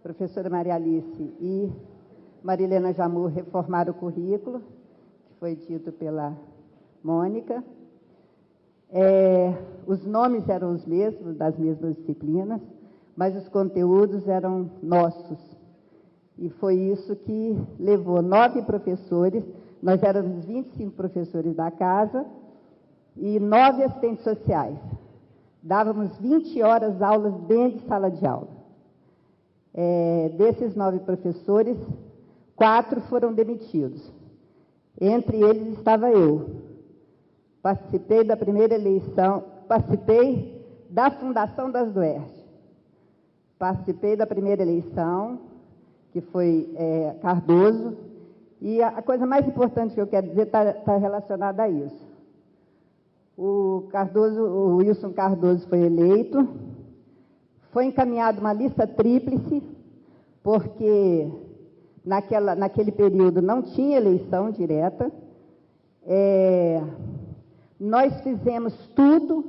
professora Maria Alice e Marilena Jamur reformaram o currículo, que foi dito pela Mônica. Os nomes eram os mesmos, das mesmas disciplinas, mas os conteúdos eram nossos. E foi isso que levou 9 professores, nós éramos 25 professores da casa, e 9 assistentes sociais. Dávamos 20 horas aulas dentro de sala de aula. Desses 9 professores, 4 foram demitidos. Entre eles estava eu. Participei da primeira eleição, participei da fundação das DUERJ. Participei da primeira eleição, que foi Cardoso, e a coisa mais importante que eu quero dizer está relacionada a isso. O Wilson Cardoso foi eleito, foi encaminhada uma lista tríplice, porque naquele período não tinha eleição direta. Nós fizemos tudo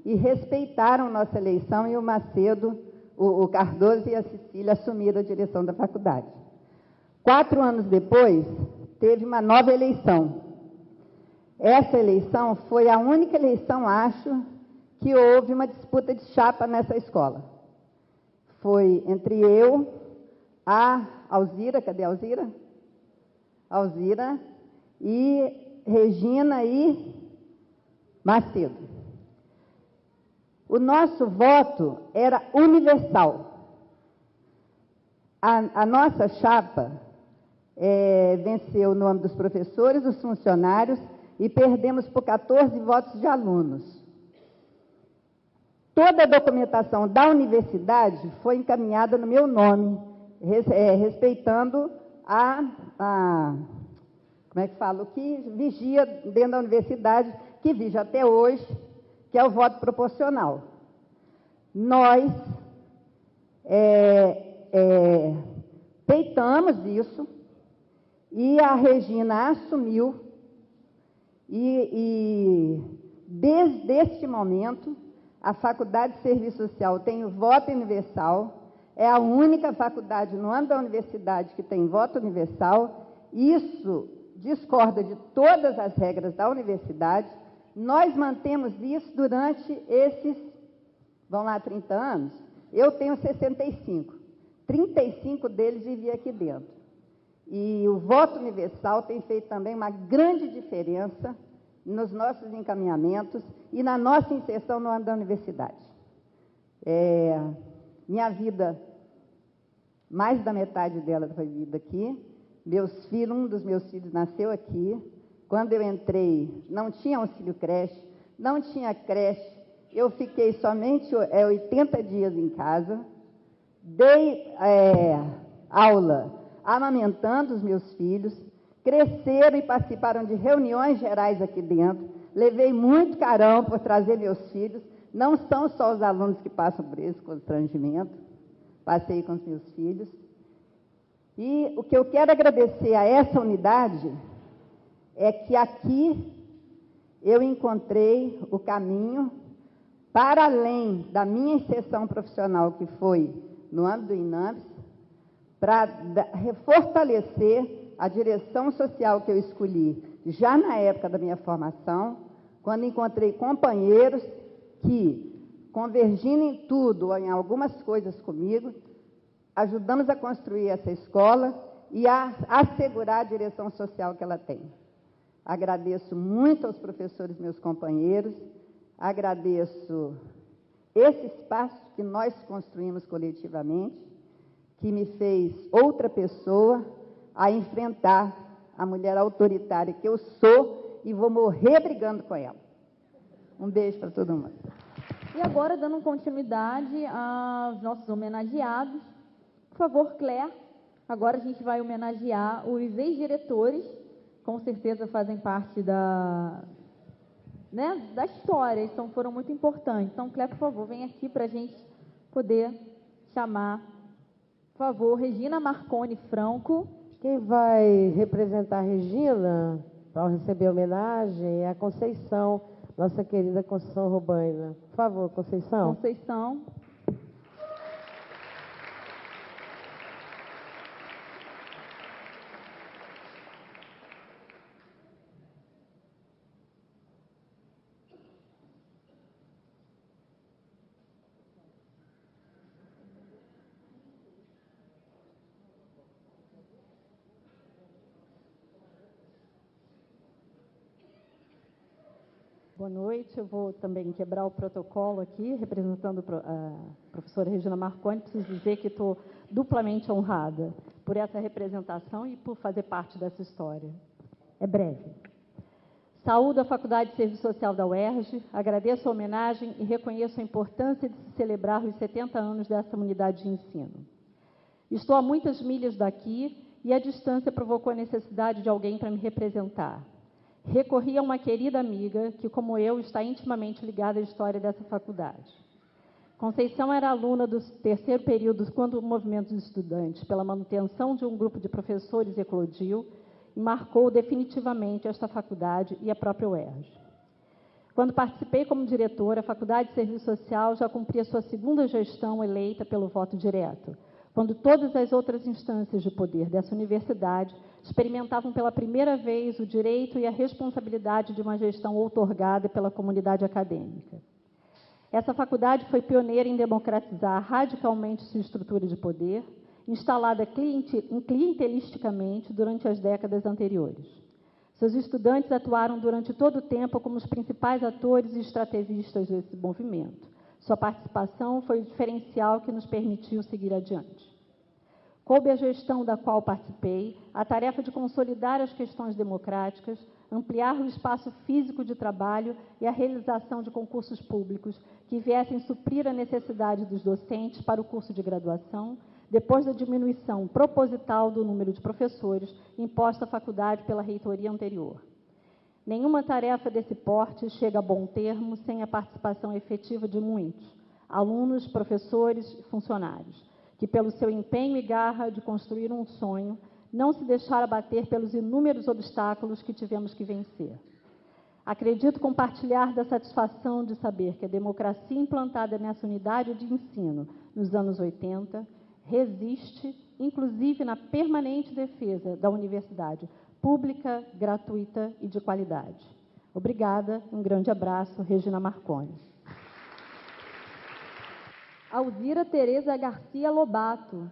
e respeitaram nossa eleição, e o Macedo, o Cardoso e a Cecília assumiram a direção da faculdade. 4 anos depois, teve uma nova eleição. Essa eleição foi a única eleição, acho, que houve uma disputa de chapa nessa escola. Foi entre eu, a Alzira, cadê a Alzira? Alzira, e Regina e Macedo. O nosso voto era universal. A nossa chapa venceu no âmbito dos professores, dos funcionários, e perdemos por 14 votos de alunos. Toda a documentação da universidade foi encaminhada no meu nome, respeitando como é que fala? O que vigia dentro da universidade, que vigia até hoje, que é o voto proporcional. Nós peitamos isso, e a Regina assumiu. E desde este momento, a Faculdade de Serviço Social tem o voto universal, é a única faculdade no âmbito da universidade que tem voto universal. Isso discorda de todas as regras da universidade. Nós mantemos isso durante esses, 30 anos? Eu tenho 65. 35 deles viviam aqui dentro. E o voto universal tem feito também uma grande diferença nos nossos encaminhamentos e na nossa inserção no âmbito da universidade. Minha vida, mais da metade dela foi vivida aqui. Um dos meus filhos nasceu aqui. Quando eu entrei, não tinha auxílio creche, não tinha creche. Eu fiquei somente 80 dias em casa. Dei aula amamentando os meus filhos, cresceram e participaram de reuniões gerais aqui dentro. Levei muito carão por trazer meus filhos. Não são só os alunos que passam por esse constrangimento. Passei com os meus filhos. E o que eu quero agradecer a essa unidade é que aqui eu encontrei o caminho para além da minha inserção profissional, que foi no âmbito do INAMPS, para fortalecer a direção social que eu escolhi já na época da minha formação, quando encontrei companheiros que, convergindo em tudo ou em algumas coisas comigo, ajudamos a construir essa escola e a assegurar a direção social que ela tem. Agradeço muito aos professores, meus companheiros, agradeço esse espaço que nós construímos coletivamente, que me fez outra pessoa a enfrentar a mulher autoritária que eu sou e vou morrer brigando com ela. Um beijo para todo mundo. E agora, dando continuidade aos nossos homenageados, por favor, Claire, agora a gente vai homenagear os ex-diretores, com certeza fazem parte da história, então foram muito importantes. Então, Claire, por favor, vem aqui para a gente poder chamar, por favor, Regina Marconi Franco. Quem vai representar a Regina, para receber a homenagem, é a Conceição, nossa querida Conceição Robaina. Por favor, Conceição. Conceição. Boa noite, eu vou também quebrar o protocolo aqui, representando a professora Regina Marconi. Preciso dizer que estou duplamente honrada por essa representação e por fazer parte dessa história. É breve. Saúdo a Faculdade de Serviço Social da UERJ, agradeço a homenagem e reconheço a importância de se celebrar os 70 anos dessa unidade de ensino. Estou a muitas milhas daqui e a distância provocou a necessidade de alguém para me representar. Recorri a uma querida amiga que, como eu, está intimamente ligada à história dessa faculdade. Conceição era aluna do terceiro período quando o movimento dos estudantes pela manutenção de um grupo de professores eclodiu e marcou definitivamente esta faculdade e a própria UERJ. Quando participei como diretora, a Faculdade de Serviço Social já cumpria sua segunda gestão eleita pelo voto direto, quando todas as outras instâncias de poder dessa universidade experimentavam pela primeira vez o direito e a responsabilidade de uma gestão outorgada pela comunidade acadêmica. Essa faculdade foi pioneira em democratizar radicalmente sua estrutura de poder, instalada clientelisticamente durante as décadas anteriores. Seus estudantes atuaram durante todo o tempo como os principais atores e estrategistas desse movimento. Sua participação foi o diferencial que nos permitiu seguir adiante. Coube à gestão da qual participei a tarefa de consolidar as questões democráticas, ampliar o espaço físico de trabalho e a realização de concursos públicos que viessem suprir a necessidade dos docentes para o curso de graduação, depois da diminuição proposital do número de professores imposta à faculdade pela reitoria anterior. Nenhuma tarefa desse porte chega a bom termo sem a participação efetiva de muitos, alunos, professores e funcionários, que, pelo seu empenho e garra de construir um sonho, não se deixaram abater pelos inúmeros obstáculos que tivemos que vencer. Acredito compartilhar da satisfação de saber que a democracia implantada nessa unidade de ensino nos anos 80 resiste, inclusive na permanente defesa da universidade pública, gratuita e de qualidade. Obrigada, um grande abraço, Regina Marconi. Alzira Tereza Garcia Lobato.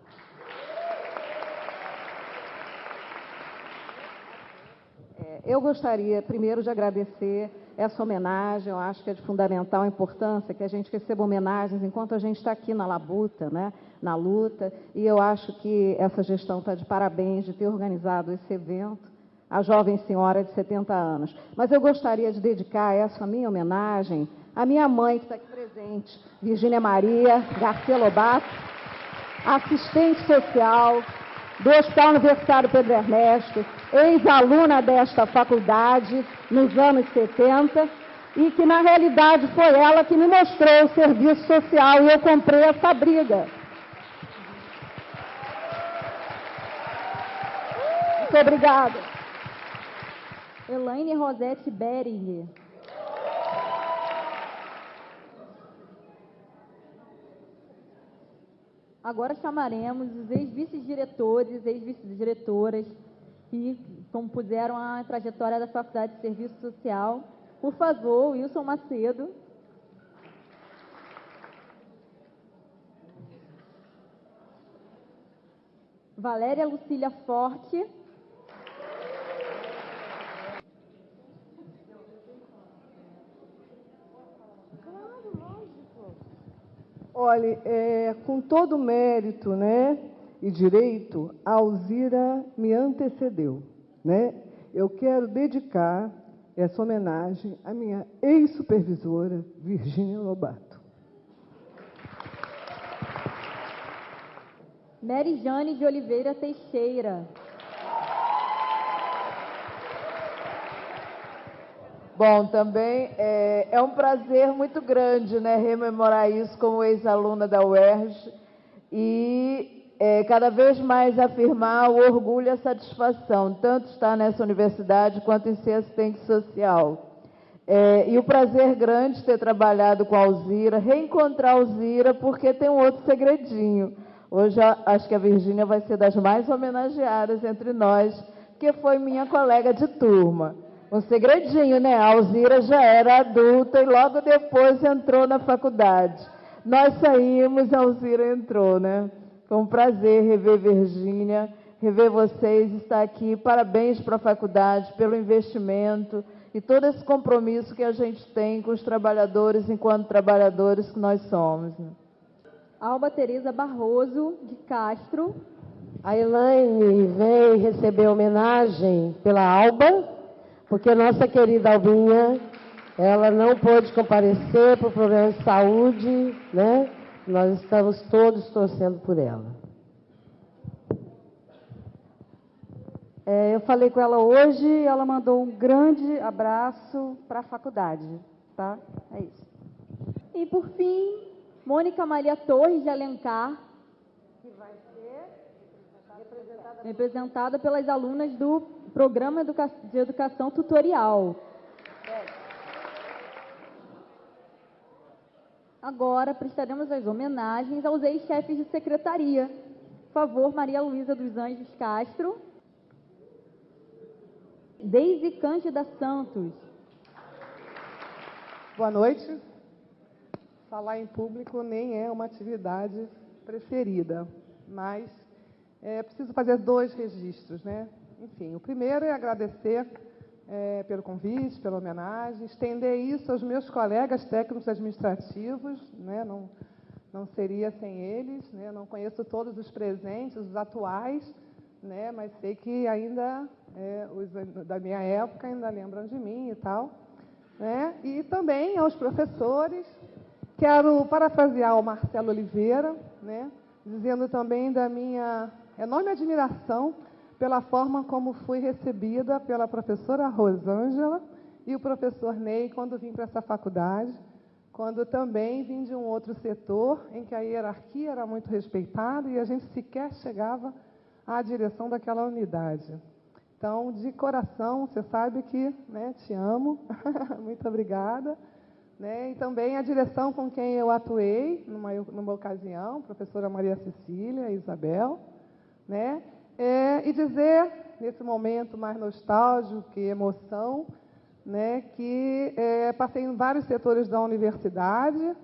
Eu gostaria, primeiro, de agradecer essa homenagem. Eu acho que é de fundamental importância que a gente receba homenagens enquanto a gente está aqui na labuta, né, na luta. E eu acho que essa gestão está de parabéns de ter organizado esse evento, a jovem senhora de 70 anos. Mas eu gostaria de dedicar essa minha homenagem à minha mãe, que está aqui presente, Virgínia Maria Garcia Lobato, assistente social do Hospital Universitário Pedro Ernesto, ex-aluna desta faculdade nos anos 70, e que, na realidade, foi ela que me mostrou o serviço social e eu comprei essa briga. Muito obrigada. Elaine Rosete Bering. Agora chamaremos os ex-vice-diretores, ex-vice-diretoras que compuseram a trajetória da Faculdade de Serviço Social. Por favor, Wilson Macedo. Valéria Lucília Forte. Olha, com todo o mérito, né, e direito, a Alzira me antecedeu, né? Eu quero dedicar essa homenagem à minha ex-supervisora, Virgínia Lobato. Mary Jane de Oliveira Teixeira. Bom, também é um prazer muito grande, né, rememorar isso como ex-aluna da UERJ e cada vez mais afirmar o orgulho e a satisfação, tanto estar nessa universidade quanto em ser assistente social. E o prazer grande de ter trabalhado com a Alzira, reencontrar a Alzira, porque tem um outro segredinho. Hoje acho que a Virgínia vai ser das mais homenageadas entre nós, porque foi minha colega de turma. Um segredinho, né? A Alzira já era adulta e logo depois entrou na faculdade. Nós saímos, a Alzira entrou, né? Foi um prazer rever Virgínia, rever vocês, estar aqui. Parabéns para a faculdade pelo investimento e todo esse compromisso que a gente tem com os trabalhadores enquanto trabalhadores que nós somos. Né? Alba Tereza Barroso, de Castro. A Elaine vem receber homenagem pela Alba, porque nossa querida Albinha, ela não pôde comparecer por problemas de saúde, né? Nós estamos todos torcendo por ela. Eu falei com ela hoje e ela mandou um grande abraço para a faculdade, tá? É isso. E por fim, Mônica Maria Torres de Alencar, que vai ser representada pelas alunas do Programa de Educação Tutorial. Agora prestaremos as homenagens aos ex-chefes de secretaria. Por favor, Maria Luísa dos Anjos Castro. Deise Cândida Santos. Boa noite. Falar em público nem é uma atividade preferida, mas preciso fazer 2 registros, né? Enfim, o primeiro é agradecer pelo convite, pela homenagem, estender isso aos meus colegas técnicos administrativos, né? Não seria sem eles, né? Não conheço todos os presentes, os atuais, né? Mas sei que ainda, os da minha época ainda lembram de mim e tal. Né? E também aos professores, quero parafrasear o Marcelo Oliveira, né? Dizendo também da minha enorme admiração pela forma como fui recebida pela professora Rosângela e o professor Ney quando vim para essa faculdade, quando também vim de um outro setor em que a hierarquia era muito respeitada e a gente sequer chegava à direção daquela unidade. Então, de coração, você sabe que, né, te amo, muito obrigada. Né? E também a direção com quem eu atuei numa ocasião, professora Maria Cecília e Isabel, né? E dizer, nesse momento mais nostálgico que emoção, né, que passei em vários setores da universidade,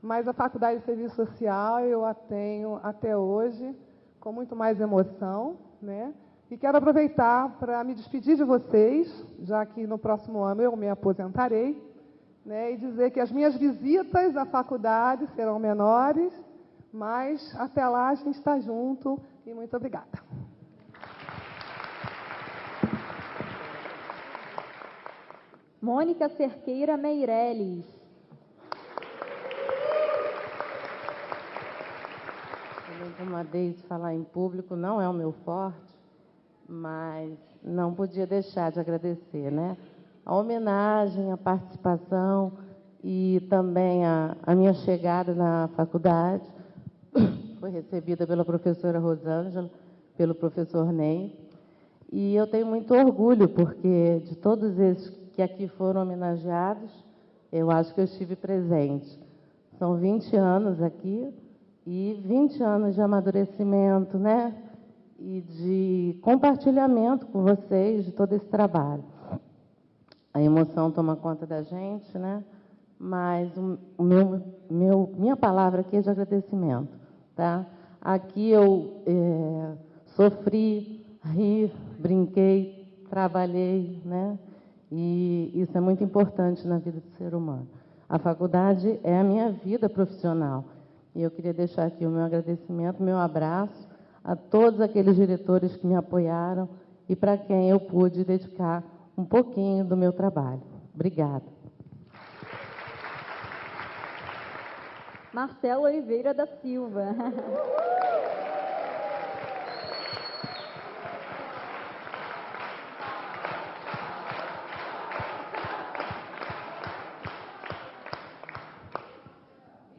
mas a Faculdade de Serviço Social eu a tenho até hoje com muito mais emoção, né? E quero aproveitar para me despedir de vocês, já que no próximo ano eu me aposentarei, né, e dizer que as minhas visitas à faculdade serão menores, mas até lá a gente está junto e muito obrigada. Mônica Cerqueira Meirelles. Como a Deise, falar em público não é o meu forte, mas não podia deixar de agradecer, né? A homenagem, a participação e também a minha chegada na faculdade foi recebida pela professora Rosângela, pelo professor Ney, e eu tenho muito orgulho, porque de todos esses que aqui foram homenageados, eu acho que eu estive presente. São 20 anos aqui e 20 anos de amadurecimento, né? E de compartilhamento com vocês de todo esse trabalho. A emoção toma conta da gente, né? Mas minha palavra aqui é de agradecimento, tá? Aqui eu sofri, ri, brinquei, trabalhei, né? E isso é muito importante na vida do ser humano. A faculdade é a minha vida profissional. E eu queria deixar aqui o meu agradecimento, meu abraço a todos aqueles diretores que me apoiaram e para quem eu pude dedicar um pouquinho do meu trabalho. Obrigada. Marcelo Oliveira da Silva.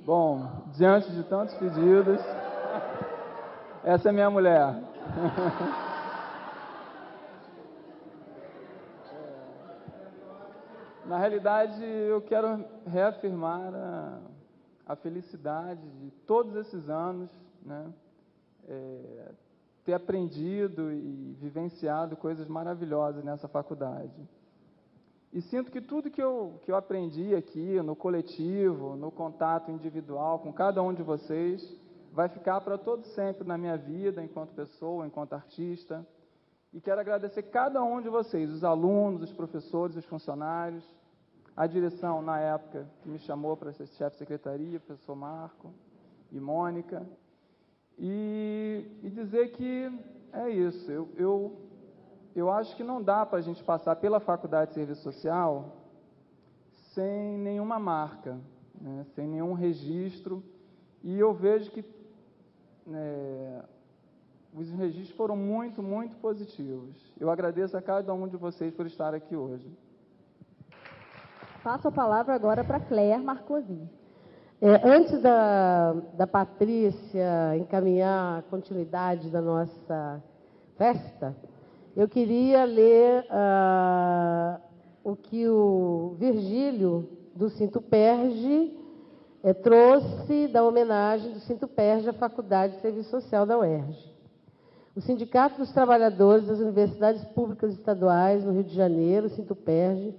Bom, diante de tantos pedidos, essa é minha mulher. Na realidade, eu quero reafirmar a felicidade de todos esses anos, né? Ter aprendido e vivenciado coisas maravilhosas nessa faculdade. E sinto que tudo que eu aprendi aqui, no coletivo, no contato individual com cada um de vocês, vai ficar para todo sempre na minha vida, enquanto pessoa, enquanto artista. E quero agradecer cada um de vocês, os alunos, os professores, os funcionários, a direção, na época, que me chamou para ser chefe de secretaria, professor Marco e Mônica. E dizer que é isso. Eu acho que não dá para a gente passar pela Faculdade de Serviço Social sem nenhuma marca, né, sem nenhum registro. E eu vejo que os registros foram muito, muito positivos. Eu agradeço a cada um de vocês por estar aqui hoje. Passo a palavra agora para Claire Marcosin. Antes da Patrícia encaminhar a continuidade da nossa festa, eu queria ler o que o Virgílio, do Sintuperge, trouxe da homenagem do Sintuperge à Faculdade de Serviço Social da UERJ. O Sindicato dos Trabalhadores das Universidades Públicas Estaduais no Rio de Janeiro, o Sintuperge,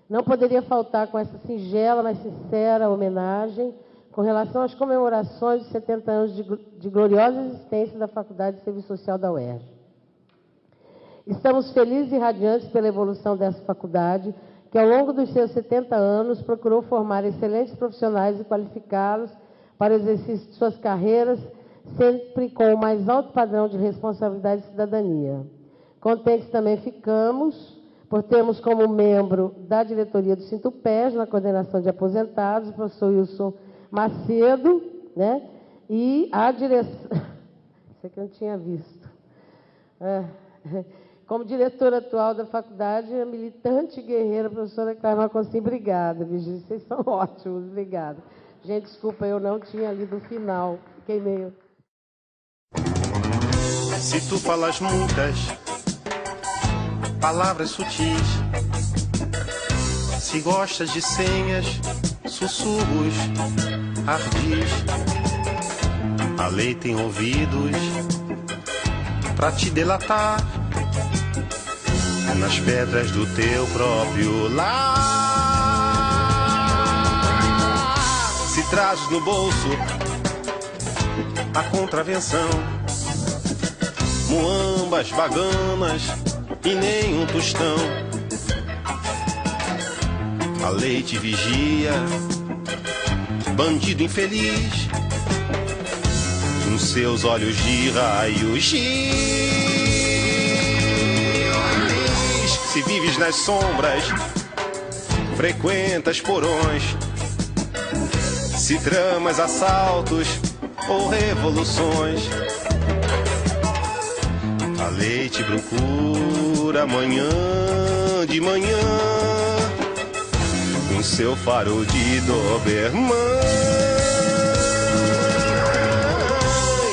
não poderia faltar com essa singela, mas sincera homenagem com relação às comemorações de 70 anos de gloriosa existência da Faculdade de Serviço Social da UERJ. Estamos felizes e radiantes pela evolução dessa faculdade, que ao longo dos seus 70 anos procurou formar excelentes profissionais e qualificá-los para o exercício de suas carreiras, sempre com o mais alto padrão de responsabilidade e cidadania. Contentes também ficamos por termos como membro da diretoria do Sintuperge, na coordenação de aposentados, o professor Wilson Macedo, né? E a direção... Isso aqui eu não tinha visto. Como diretora atual da faculdade, a militante guerreira, professora Clara Marcosin. Obrigada, Virgínia, vocês são ótimos, obrigada. Gente, desculpa, eu não tinha lido o final, fiquei meio... Se tu falas muitas palavras sutis, se gostas de senhas, sussurros, ardis, a lei tem ouvidos pra te delatar nas pedras do teu próprio lar. Se trazes no bolso a contravenção, muambas, baganas e nem um tostão, a lei te vigia, bandido infeliz, nos seus olhos de raios-x. Se vives nas sombras, frequentas porões, se tramas assaltos ou revoluções, a lei te procura amanhã de manhã, com seu farol de Doberman.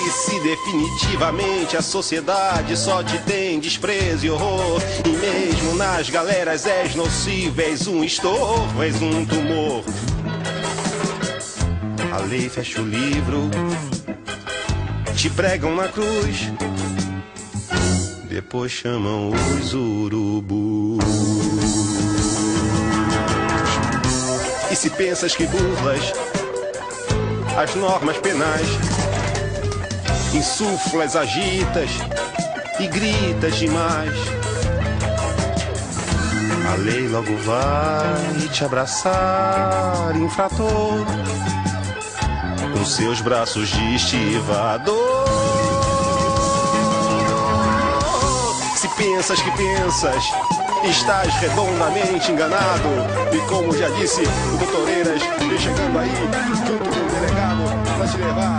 E se definitivamente a sociedade só te tem desprezo e horror, e mesmo nas galeras és nocivo, és um estorvo, és um tumor, a lei fecha o livro, te pregam na cruz, depois chamam os urubus. E se pensas que burlas as normas penais, insuflas, agitas e gritas demais, A lei logo vai te abraçar, infrator, com seus braços de estivador. Se pensas que pensas, estás redondamente enganado. E como já disse o doutor Eiras, vem chegando aí, junto com o delegado, pra te levar